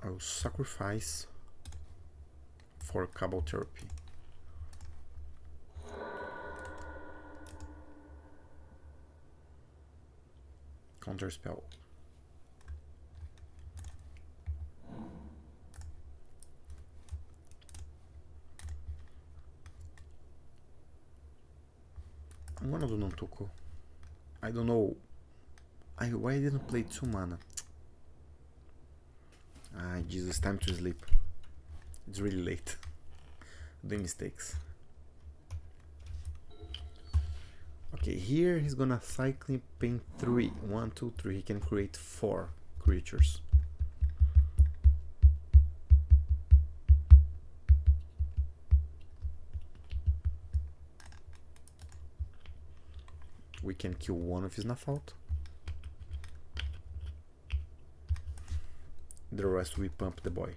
I will sacrifice for Cabal Therapy. Counter spell. I'm gonna do Nantuko. I don't know. Why I didn't play 2 mana? Ah, Jesus, time to sleep. It's really late. Doing mistakes. Okay, here he's gonna Cycling Pain 3. 1, 2, 3. He can create 4 creatures. We can kill one of his Nafalt. The rest we pump the boy.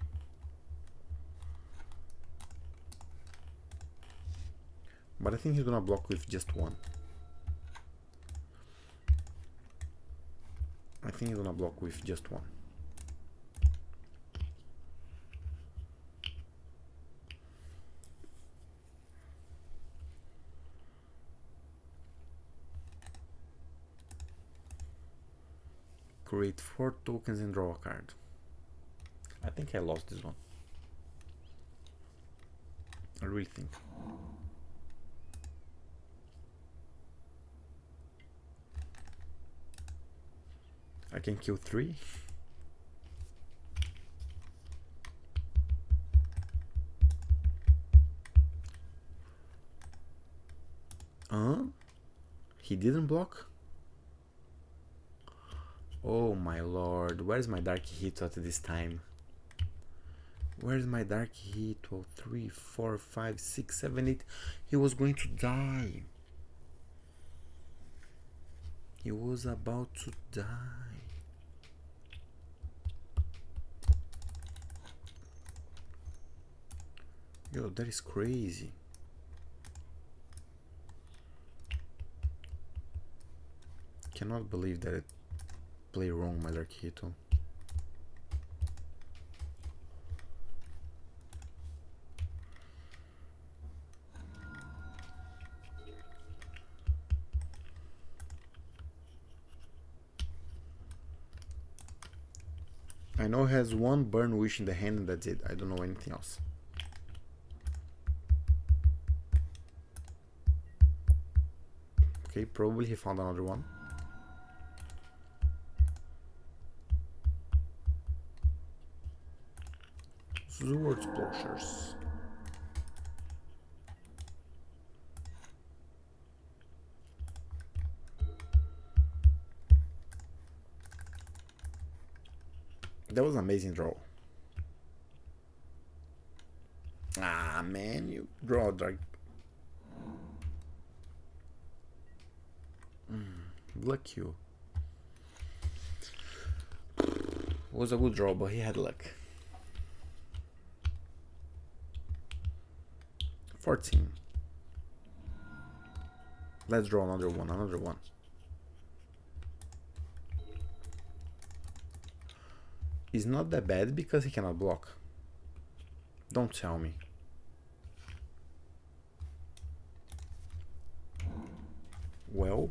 But I think he's gonna block with just one. I think he's gonna block with just one. Create 4 tokens and draw a card. I think I lost this one. I really think. I can kill 3. He didn't block? Oh my lord, where's my Dark Hito at this time? Where's my Dark Hito? 3, 4, 5, 6, 7, 8. He was going to die. He was about to die. Yo, that is crazy. Cannot believe that it played wrong my Dark Hito. I know he has one Burn Wish in the hand and that's it. I don't know anything else. Okay, probably he found another one. Sword Splashers. That was an amazing draw. Ah, man, you draw like... luck you. It was a good draw, but he had luck. 14. Let's draw another one. It's not that bad because he cannot block. Don't tell me. Well,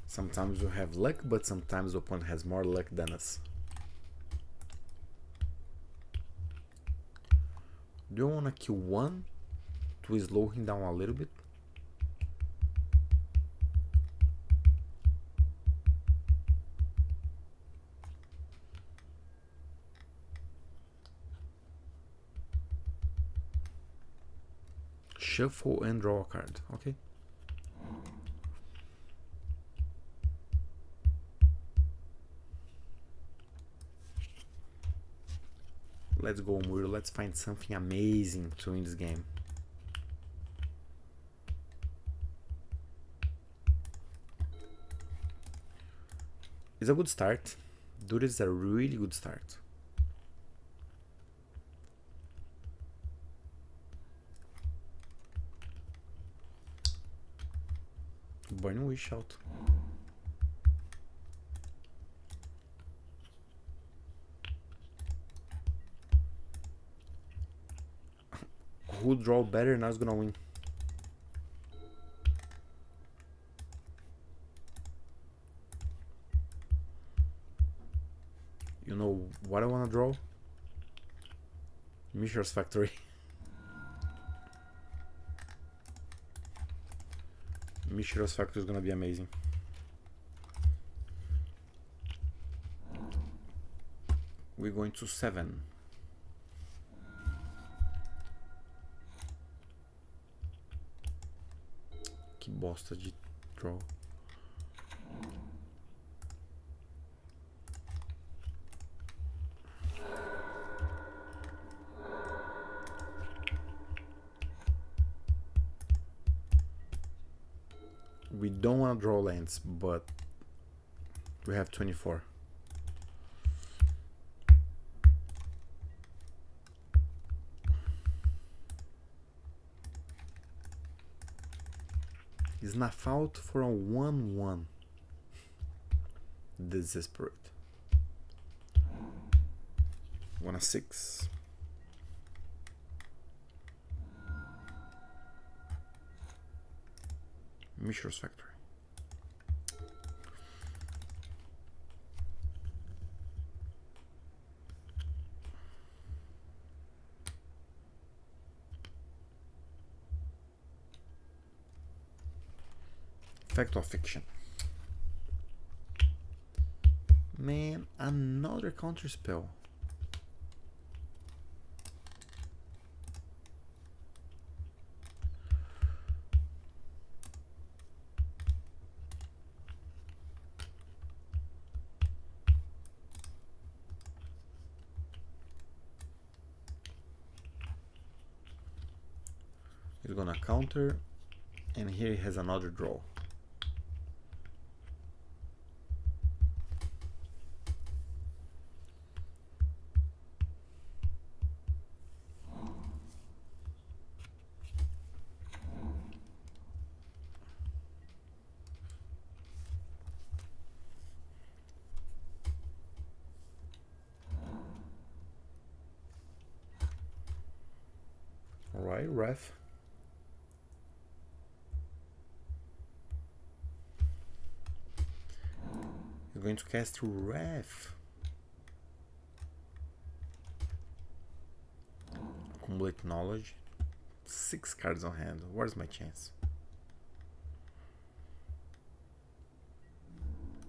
sometimes we have luck, but sometimes the opponent has more luck than us. Do you want to kill one to slow him down a little bit? Shuffle and draw a card, okay? Let's go, Murilo. Let's find something amazing to win this game. It's a good start. Dude, it's a really good start. Burning Wish out. Who draw better now is gonna win. You know what I wanna draw? Mishra's Factory. Mishra's Factory is gonna be amazing. We're going to 7. Que bosta de draw. We don't want to draw lands, but we have 24. It's not fault for a 1/1. Desperate. 1/6. Mishra's Factory. Fact or fiction? Man, another counter spell. He's gonna counter, and here he has another draw. Alright, ref. You're going to cast ref. Accumulate knowledge. 6 cards on hand. Where's my chance?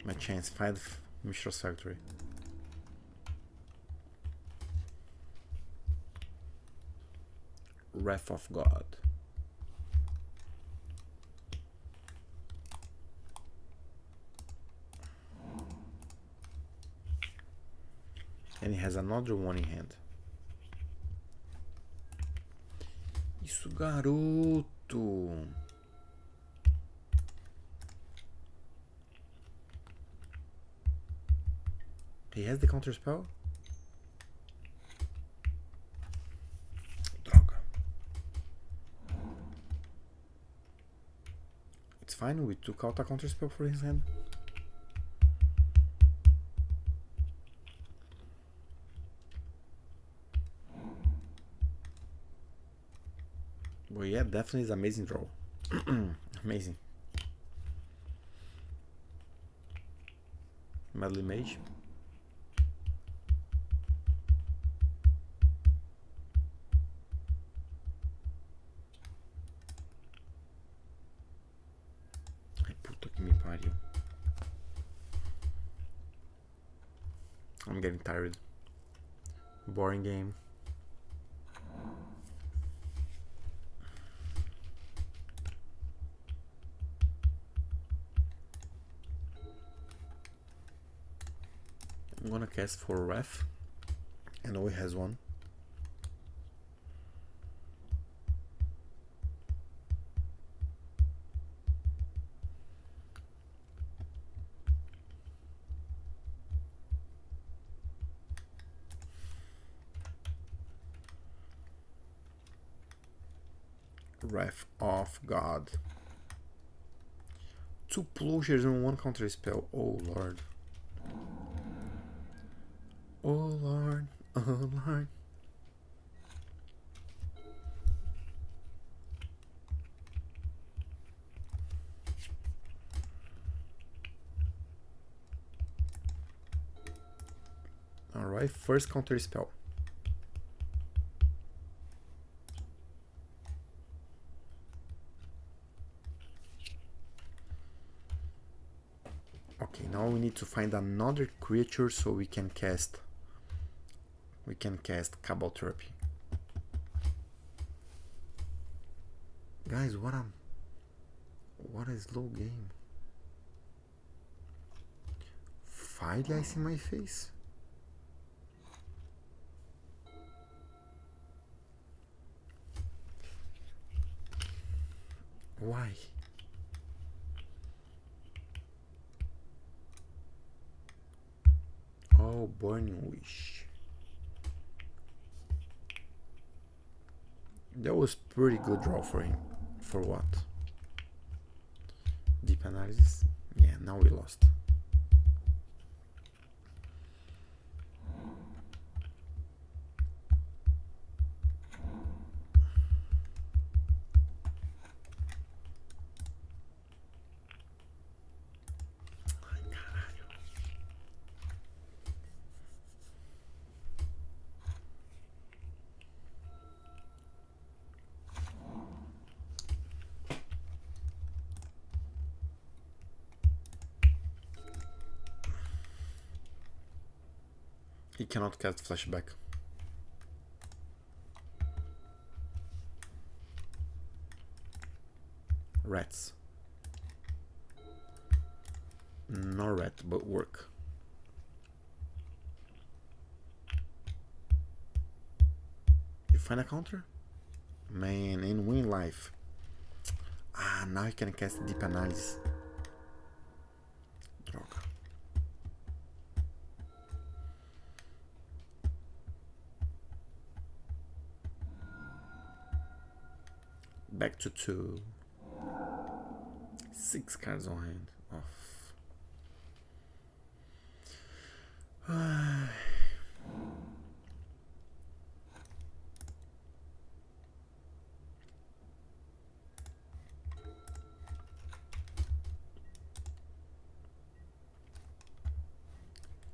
My chance, 5 Mishra's Factory. Wrath of God. And he has another one in hand. Isso, garoto! He has the counter spell? Droga. It's fine, we took out a counter spell for his hand. Well, yeah, definitely is amazing draw. Amazing. Medley Mage. Ai, puta que me pariu. I'm getting tired. Boring game. I'm gonna cast for Wrath. I know he has one. Wrath of God. 2 plowshares and 1 counter spell. Oh lord. Oh lord. Oh lord. Alright, first counter spell. Okay, now we need to find another creature so we can cast Cabal Therapy. Guys, what a slow game. 5 guys in my face. Why? Oh, Burning Wish. That was pretty good draw for him. For what? Deep analysis? Yeah, now we lost. He cannot cast Flashback. Rats. No rat, but work. You find a counter? Man, and win life. Ah, now you can cast Deep Analysis. Droga. Back to 2. 6 cards on hand. Off.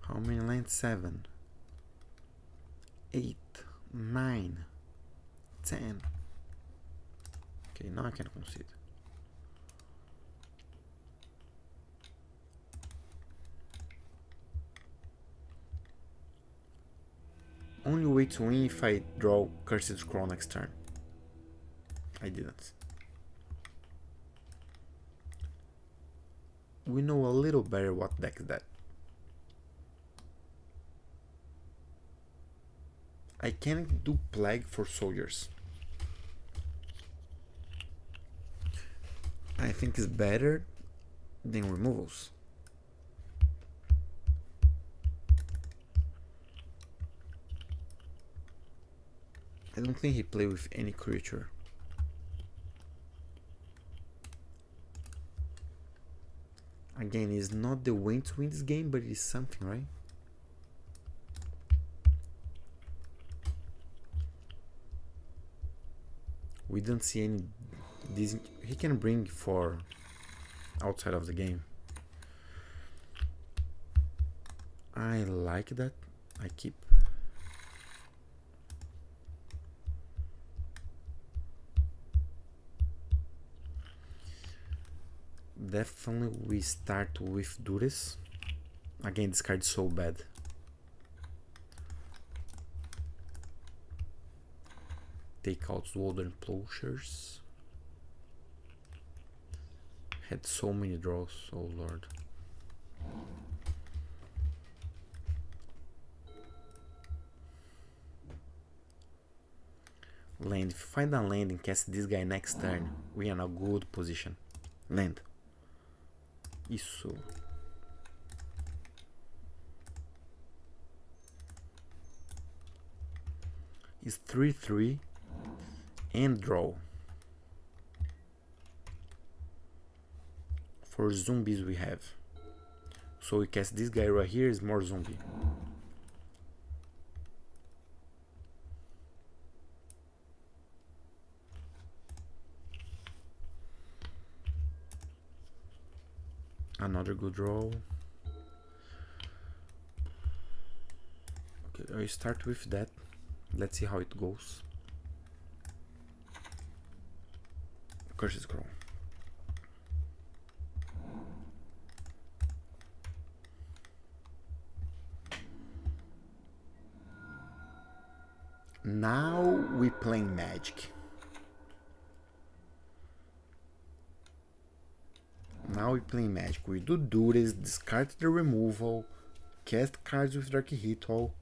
How many lands? 7, 8, 9, 10. Okay, now I can concede. Only way to win if I draw Cursed Scroll next turn. I didn't. We know a little better what deck is that. I can't do Plague for Soldiers. I think it's better than removals. I don't think he played with any creature. Again, it's not the way to win this game, but it is something, right? We don't see any... he can bring for outside of the game. I like that. I keep. Definitely we start with Dures. Again, this card is so bad. Take out Swollen Plowshares. Had so many draws, oh lord. Land. If you find a land and cast this guy next turn, we are in a good position. Land. Isso. It's 3/3 and draw. For zombies we have. So we cast this guy right here is more zombie. Another good draw. Okay, I start with that. Let's see how it goes. Cursed Scroll. Now we playing Magic. Now we play Magic. We do Dures, discard the removal, cast cards with Dark Ritual.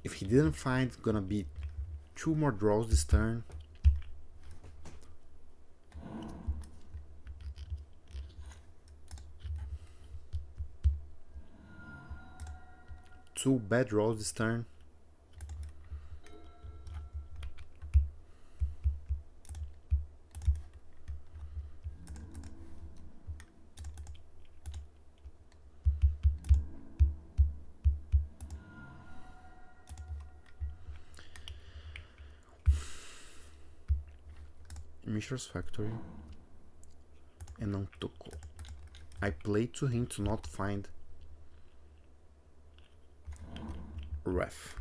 If he didn't find, it's gonna be 2 more draws this turn. Two bad draws this turn. Mishra's Factory and Nantuko. I played to him to not find Ref.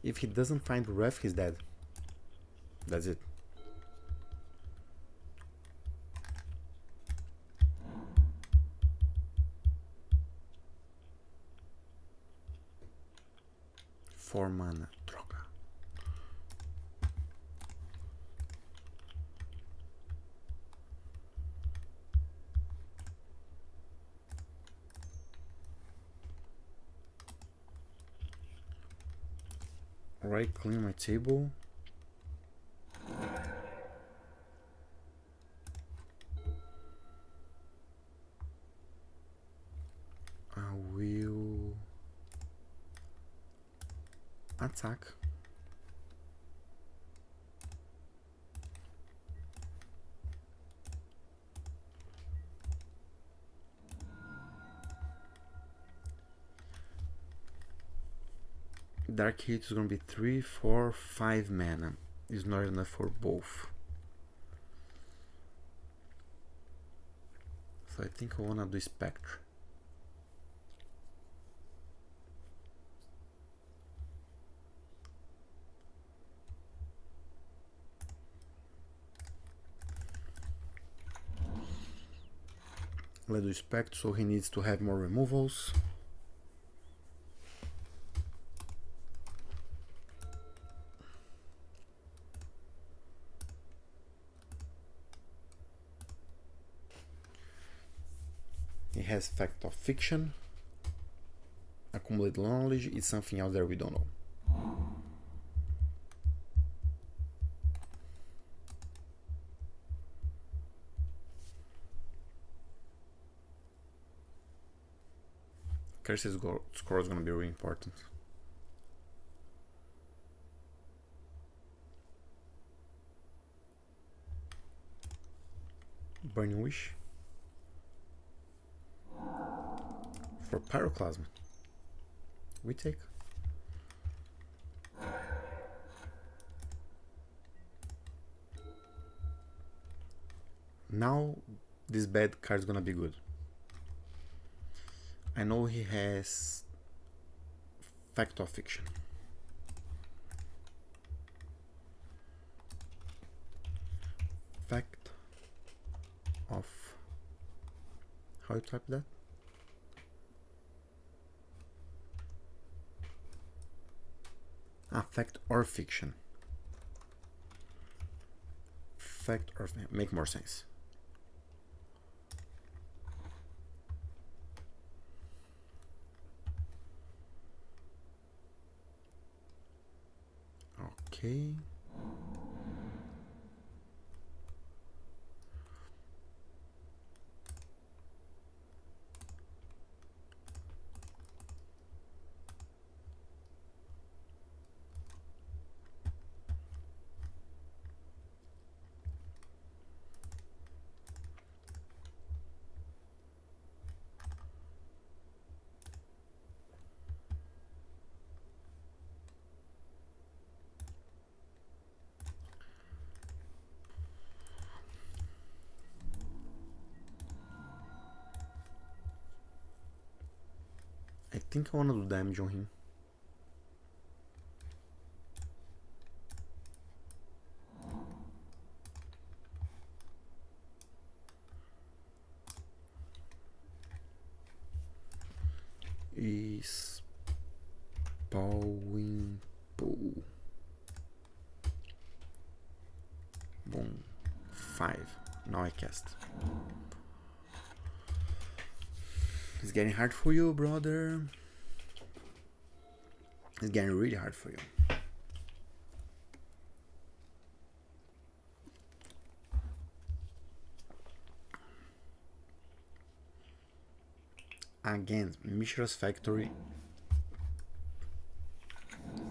If he doesn't find Ref, he's dead. That's it. Four mana, troca. Alright, clean my table. I will attack. Dark Hit is gonna be 3, 4, 5 mana. It's not enough for both. So I think I wanna do Spectre. Let's do spect, so he needs to have more removals. He has fact of fiction. Accumulate knowledge is something else that we don't know. Curse's score is going to be really important. Burning Wish. For Pyroclasm. We take. Now this bad card is gonna be good. I know he has fact of fiction. Fact of, how you type that? Fact or fiction. Fact or make more sense. Okay. I think I want to do damage on him. Is Bowing Pool. Boom. 5. Now I cast. It's getting hard for you, brother. It's getting really hard for you. Again, Mishra's Factory.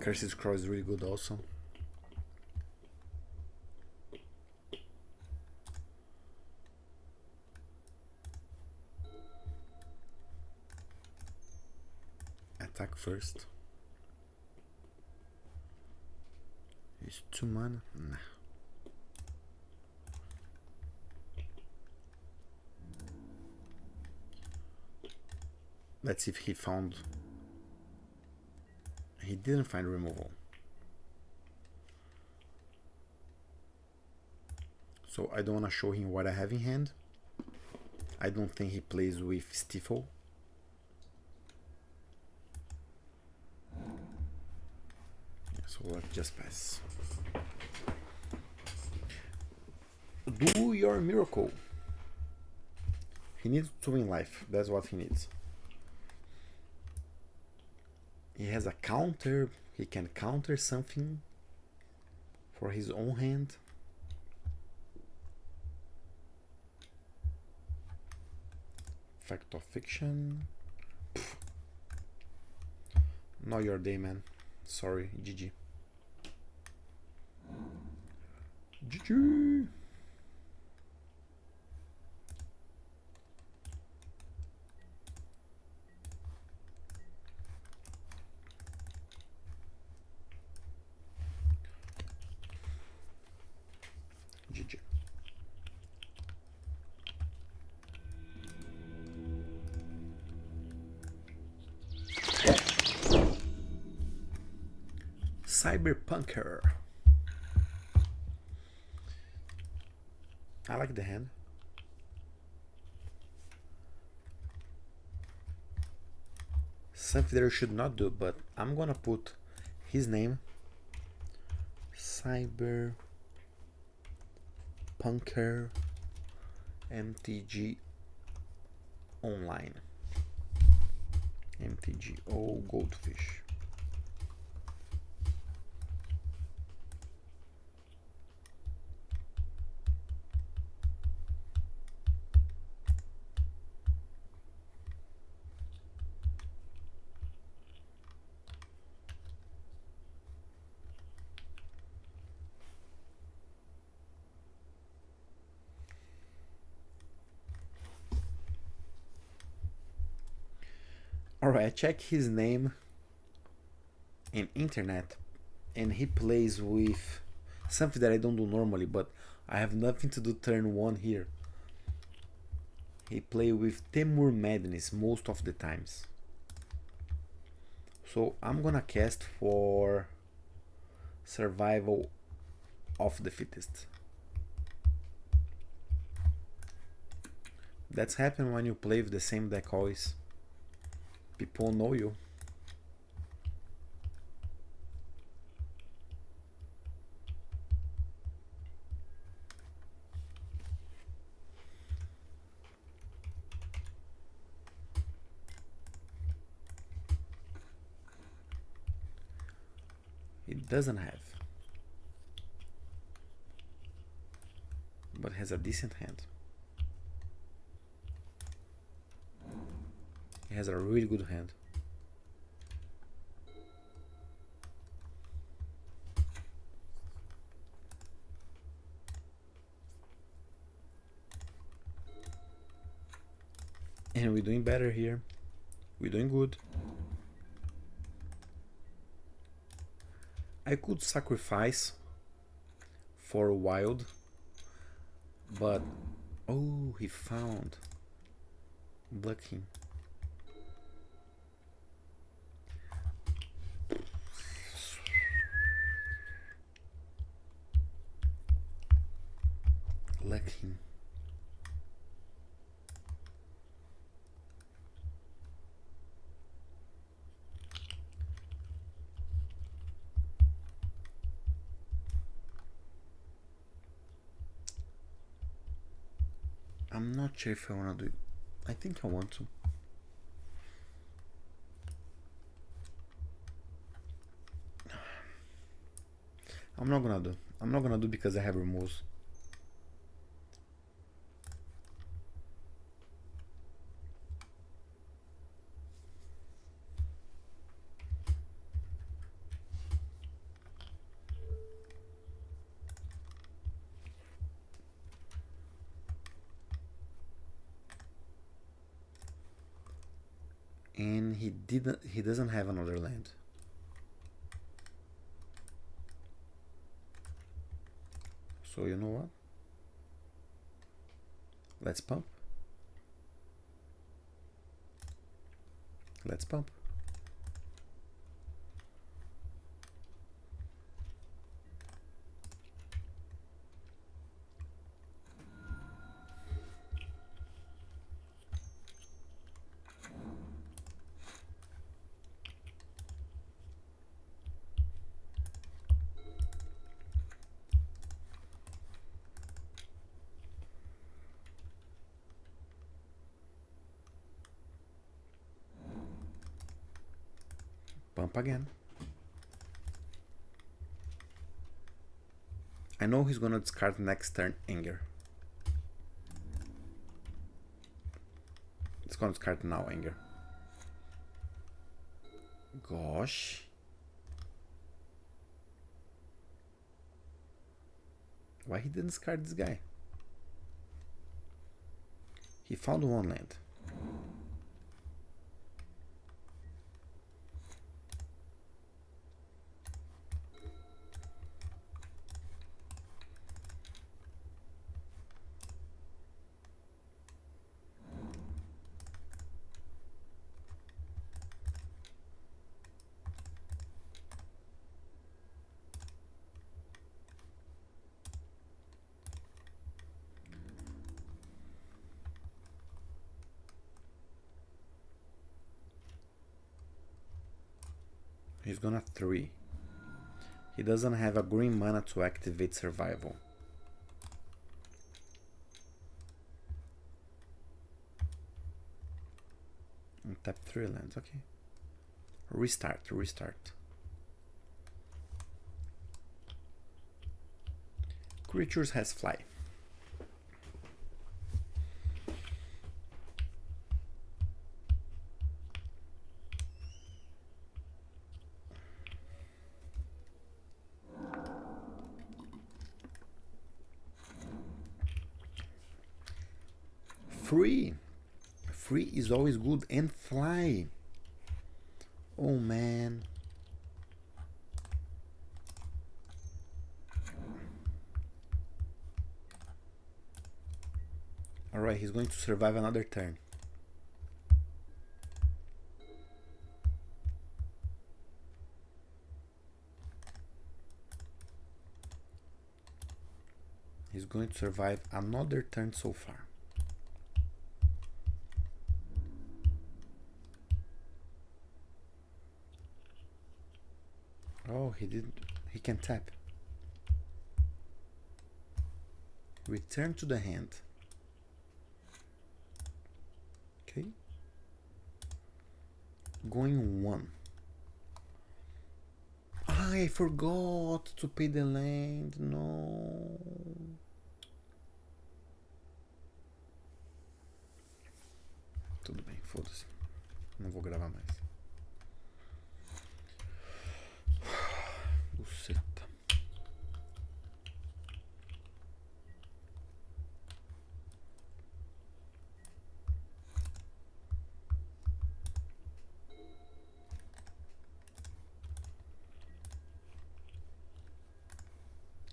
Curse's Crow is really good also. Attack first. Is 2 mana? Nah. Let's see if he found. He didn't find removal. So I don't want to show him what I have in hand. I don't think he plays with Stifle. So let's just pass. Do your miracle. He needs to win life. That's what he needs. He has a counter. He can counter something for his own hand. Fact of fiction. Pfft. Not your day, man. Sorry, GG. GG. GG. Cyberpunker. I like the hand. something that you should not do, but I'm gonna put his name, Cyber Punker MTG Online, MTGO Goldfish. Alright, I check his name in internet and he plays with something that I don't do normally, but I have nothing to do turn 1 here. He play with Temur Madness most of the times. So I'm gonna cast for Survival of the Fittest. That's happen when you play with the same deck always. People know you. It doesn't have, but has a decent hand. It has a really good hand. And we're doing better here. We're doing good. I could sacrifice for wild, but oh, he found blocking. Lucky. I'm not sure if I want to do it. I think I want to. I'm not gonna do. I'm not gonna do because I have removes. And he doesn't have another land. So you know what? Let's pump. Let's pump. Pump again. I know he's gonna discard next turn Anger. It's gonna discard now Anger. Gosh. Why he didn't discard this guy? He found one land. He's gonna 3. He doesn't have a green mana to activate survival. And tap 3 lands, okay. Restart. Creatures has fly. Free is always good, and fly. Oh man. Alright, he's going to survive another turn. He's going to survive another turn so far. Oh, he didn't. He can tap. Return to the hand. Okay. Going 1. I forgot to pay the land. No. Tudo bem, foda-se. Não vou gravar mais. Buceta.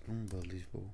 Unbelievable.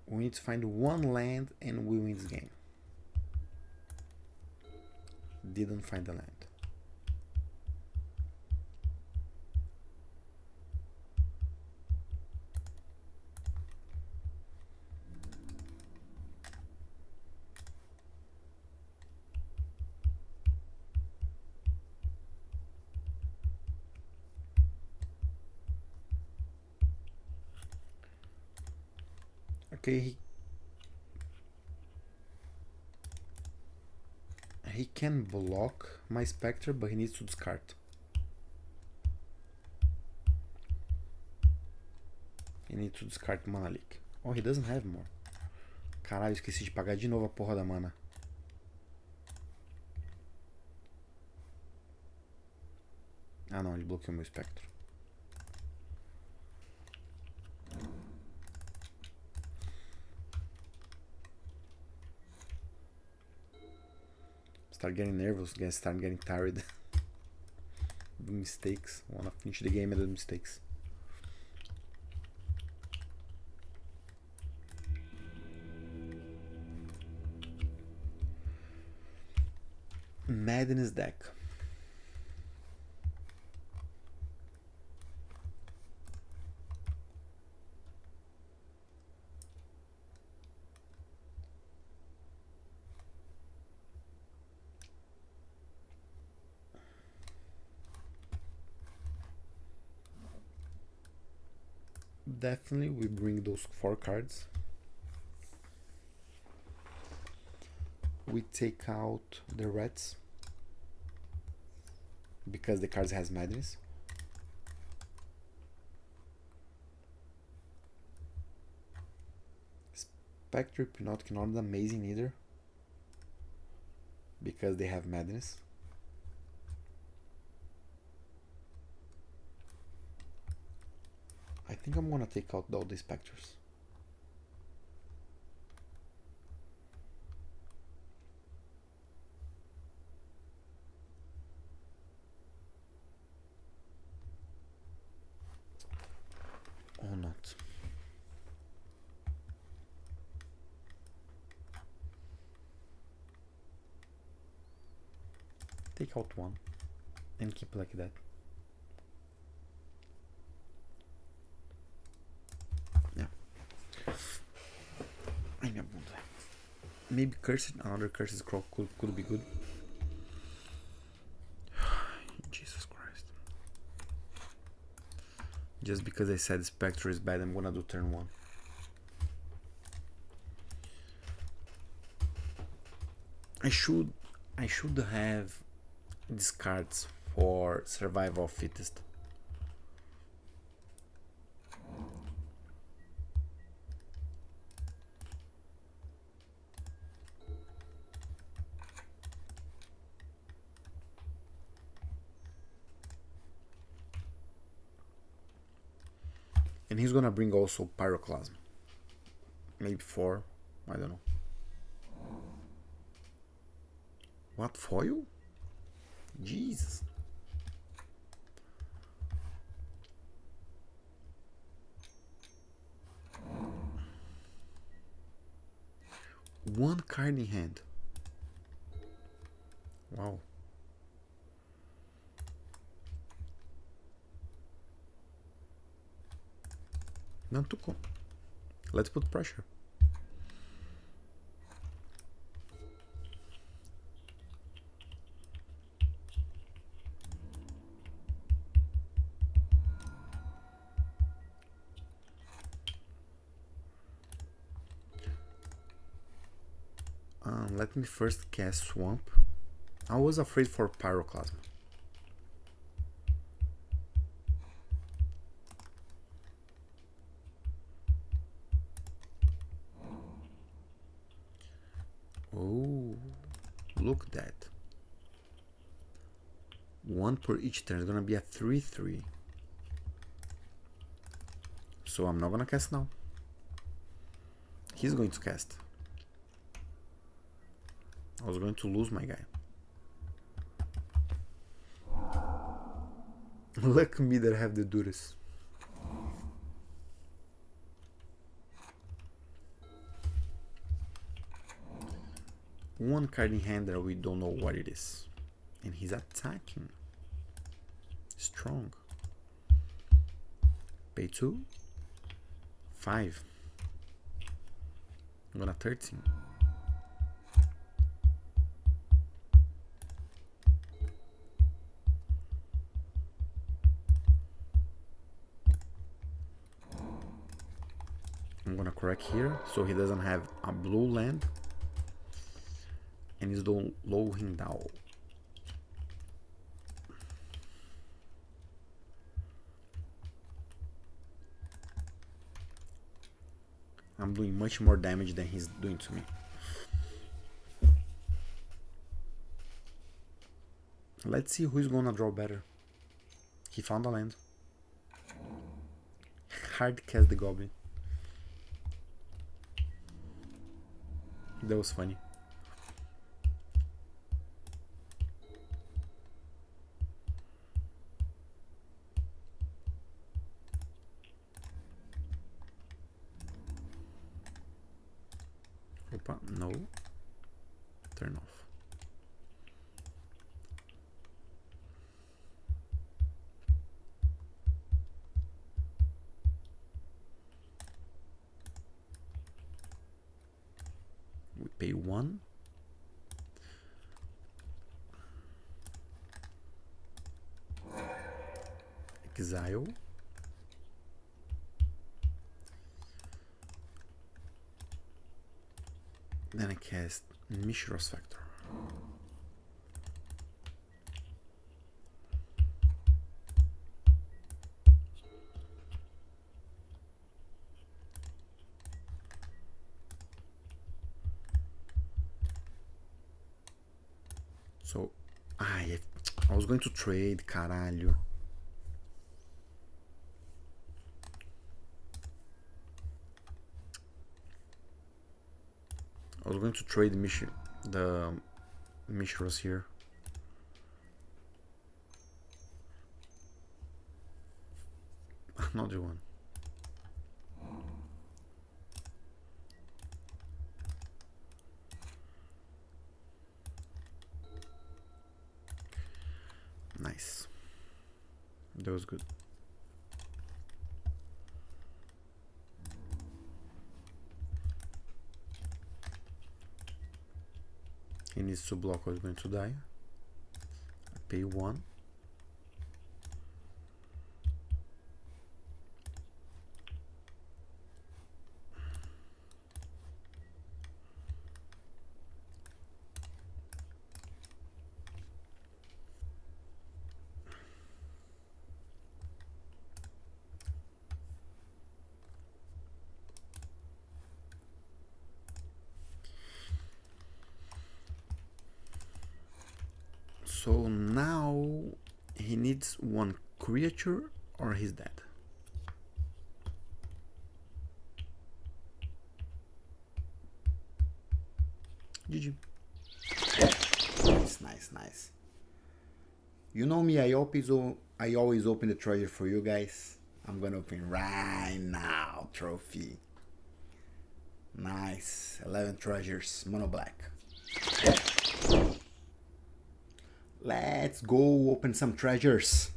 We need to find one land and we win this game. Didn't find the land. Okay, he can block my Spectre, but he needs to discard. He needs to discard Mana Leak. Oh, he doesn't have more. Caralho, esqueci de pagar de novo a porra da mana. Ah não, ele bloqueou meu Spectre. Start getting nervous, guys. Start getting tired. Do mistakes. Wanna finish the game and do mistakes. Madness deck. Definitely we bring those 4 cards. We take out the rats because the cards has madness. Spectre Hypnotic not amazing either because they have madness. think I'm gonna take out all the specters. Or not. Take out one and keep like that. Yeah. Maybe curse, another curses scroll could be good. Jesus Christ. Just because I said Spectre is bad, I'm gonna do turn 1. I should have discards for survival of fittest. And he's gonna bring also Pyroclasm. Maybe 4, I don't know. What, foil? Jesus. One card in hand. Wow. Not too cool. Let's put pressure. Let me first cast Swamp. I was afraid for Pyroclasm. Oh, look at that. 1 per each turn. It's gonna be a 3/3. So I'm not gonna cast now. He's going to cast. I was going to lose my guy. Luck me that I have the Duras. One card in hand that we don't know what it is. And he's attacking. Strong. Pay 2. 5. I'm gonna 13. I'm gonna correct here so he doesn't have a blue land and he's lowering down. I'm doing much more damage than he's doing to me. Let's see who's gonna draw better. He found a land. Hard cast the Goblin. That was funny. Opa, no. Turn off. We pay 1. Exile. Then I cast Mishra's Factor. So, I was going to trade, caralho. I was going to trade the Mishras here. Another one. Nice. That was good. He needs to block or he's going to die. I pay 1. So now he needs 1 creature or he's dead. GG. Nice. You know me, I always open the treasure for you guys. I'm gonna open right now. Trophy. Nice. 11 treasures. Mono black. Let's go open some treasures.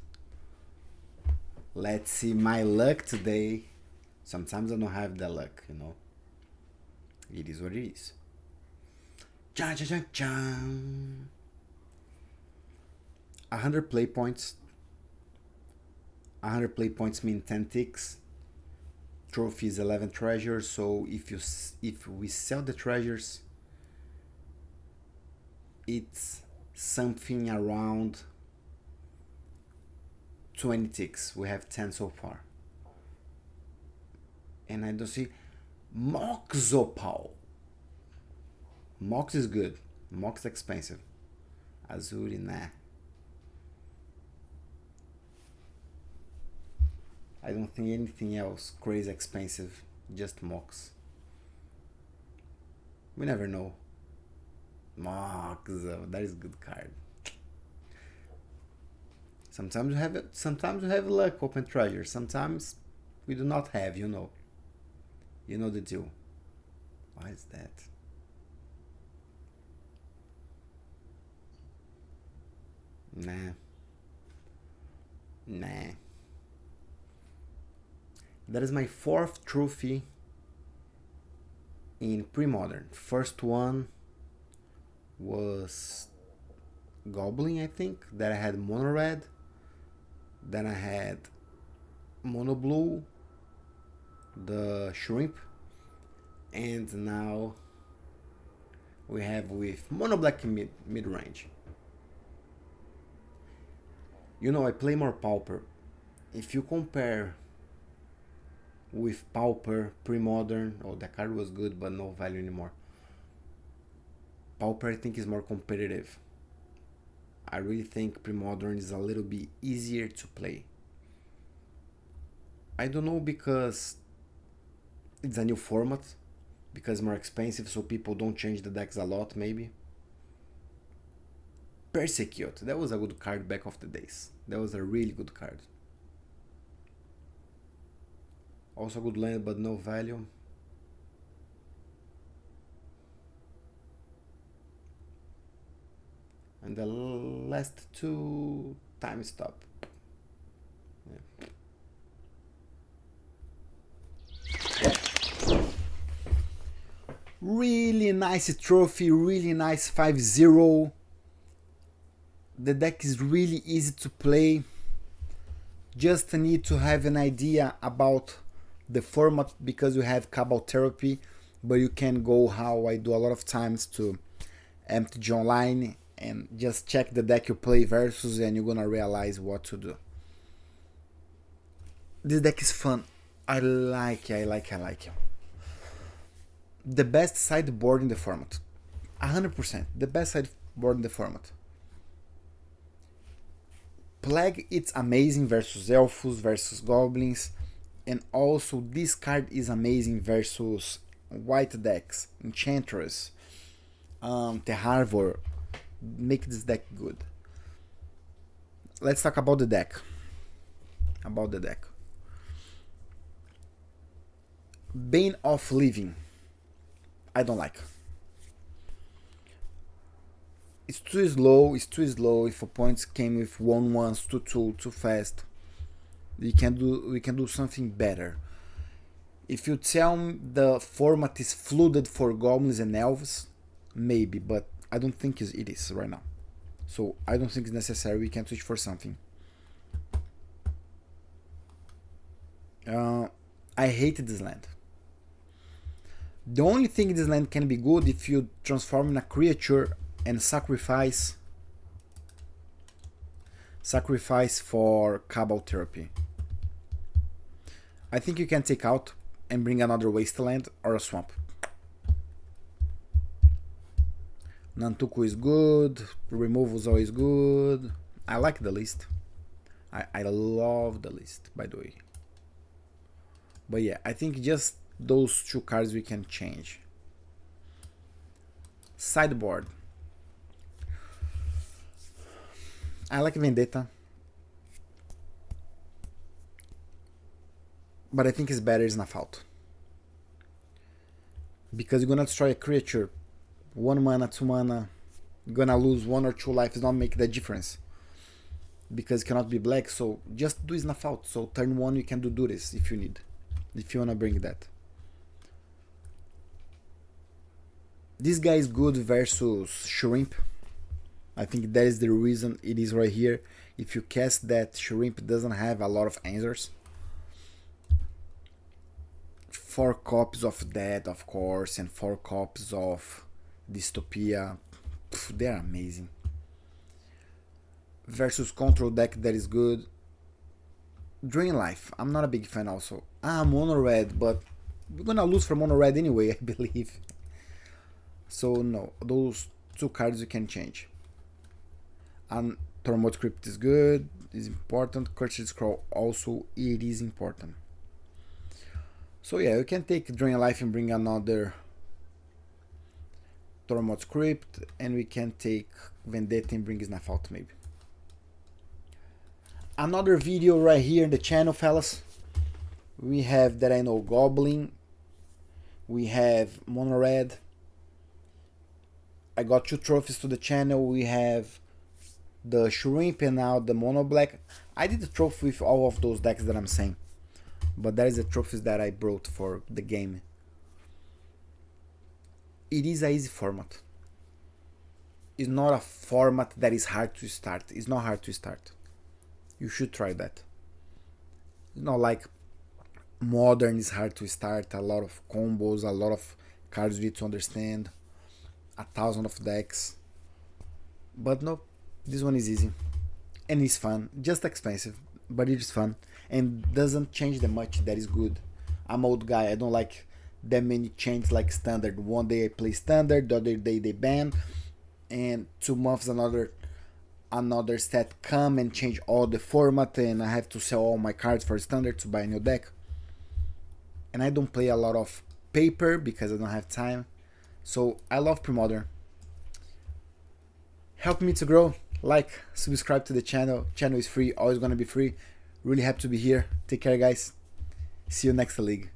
Let's see my luck today. Sometimes I don't have the luck, you know. It is what it is. Chan, chan, chan, chan. 100 play points. 100 play points mean 10 ticks. Trophy is 11 treasures. So if we sell the treasures, it's something around 20 ticks. We have 10 so far. And I don't see Moxopal. Mox is good. Mox expensive. Azuri, nah. I don't think anything else crazy expensive. Just Mox. We never know. Mox, that is a good card. Sometimes we have luck, open treasure. Sometimes we do not have, you know. You know the deal. Why is that? Nah. That is my 4th trophy in Premodern. First one was Goblin, I think. Then I had Mono Red. Then I had Mono Blue, the Shrimp. And now we have with Mono Black mid-range. You know, I play more Pauper. If you compare with Pauper, Premodern, oh, the card was good but no value anymore. Pauper I think is more competitive. I really think Premodern is a little bit easier to play. I don't know, because it's a new format, because it's more expensive, so people don't change the decks a lot maybe. Persecute, that was a good card back of the days. That was a really good card. Also good land but no value. And the last 2 time stop. Yeah. Really nice trophy, really nice 5-0. The deck is really easy to play. Just need to have an idea about the format, because you have Cabal Therapy, but you can go how I do a lot of times to MTG Online and just check the deck you play versus, and you're gonna realize what to do. This deck is fun. I like it. The best sideboard in the format. 100%. The best sideboard in the format. Plague, it's amazing versus Elfos, versus Goblins. And also this card is amazing versus white decks. Enchantress, the Harvor make this deck good. Let's talk about the deck. Bane of Living, I don't like. It's too slow. If opponents came with 1/1s, 2/2, too fast, we can do something better. If you tell me the format is flooded for goblins and elves, maybe, but I don't think it is right now. So I don't think it's necessary. We can switch for something. I hate this land. The only thing this land can be good if you transform in a creature and sacrifice for Cabal Therapy. I think you can take out and bring another wasteland or a swamp. Nantuko is good, removal is always good. I like the list. I love the list, by the way. But yeah, I think just those two cards we can change. Sideboard. I like Vendetta, but I think it's better is Nafault, because you're gonna destroy a creature, 1 mana, 2 mana, you're gonna lose 1 or 2 life. It's not make the difference because it cannot be black. So just do Nafault. So turn 1 you can do this if you need, if you wanna bring that. This guy is good versus Shrimp. I think that is the reason it is right here. If you cast that, Shrimp doesn't have a lot of answers. 4 copies of that, of course, and 4 copies of Dystopia. They're amazing. Versus Control deck that is good. Drain Life, I'm not a big fan also. Mono Red, but we're gonna lose for Mono Red anyway, I believe. So no, those 2 cards you can change. And Tormod Crypt is good, is important. Cursed Scroll also, it is important. So yeah, you can take Drain Life and bring another Tormod Crypt, and we can take Vendetta and bring Snuff out maybe. Another video right here in the channel, fellas. We have That I Know Goblin. We have Mono Red. I got 2 trophies to the channel. We have the Shrimp and now the Mono Black. I did the trophy with all of those decks that I'm saying, but that is the trophies that I brought for the game. It is an easy format. It's not a format that is hard to start. It's not hard to start. You should try that. It's not like Modern is hard to start. A lot of combos, a lot of cards you need to understand, 1,000 of decks. But no, this one is easy and it's fun. Just expensive, but it is fun and doesn't change that much. That is good. I'm old guy. I don't like that many changes like Standard. One day I play Standard, the other day they ban, and 2 months another set come and change all the format, and I have to sell all my cards for Standard to buy a new deck. And I don't play a lot of paper because I don't have time. So I love Premodern. Help me to grow. Like, subscribe to the channel. Channel is free, always gonna be free. Really happy to be here. Take care, guys. See you next league.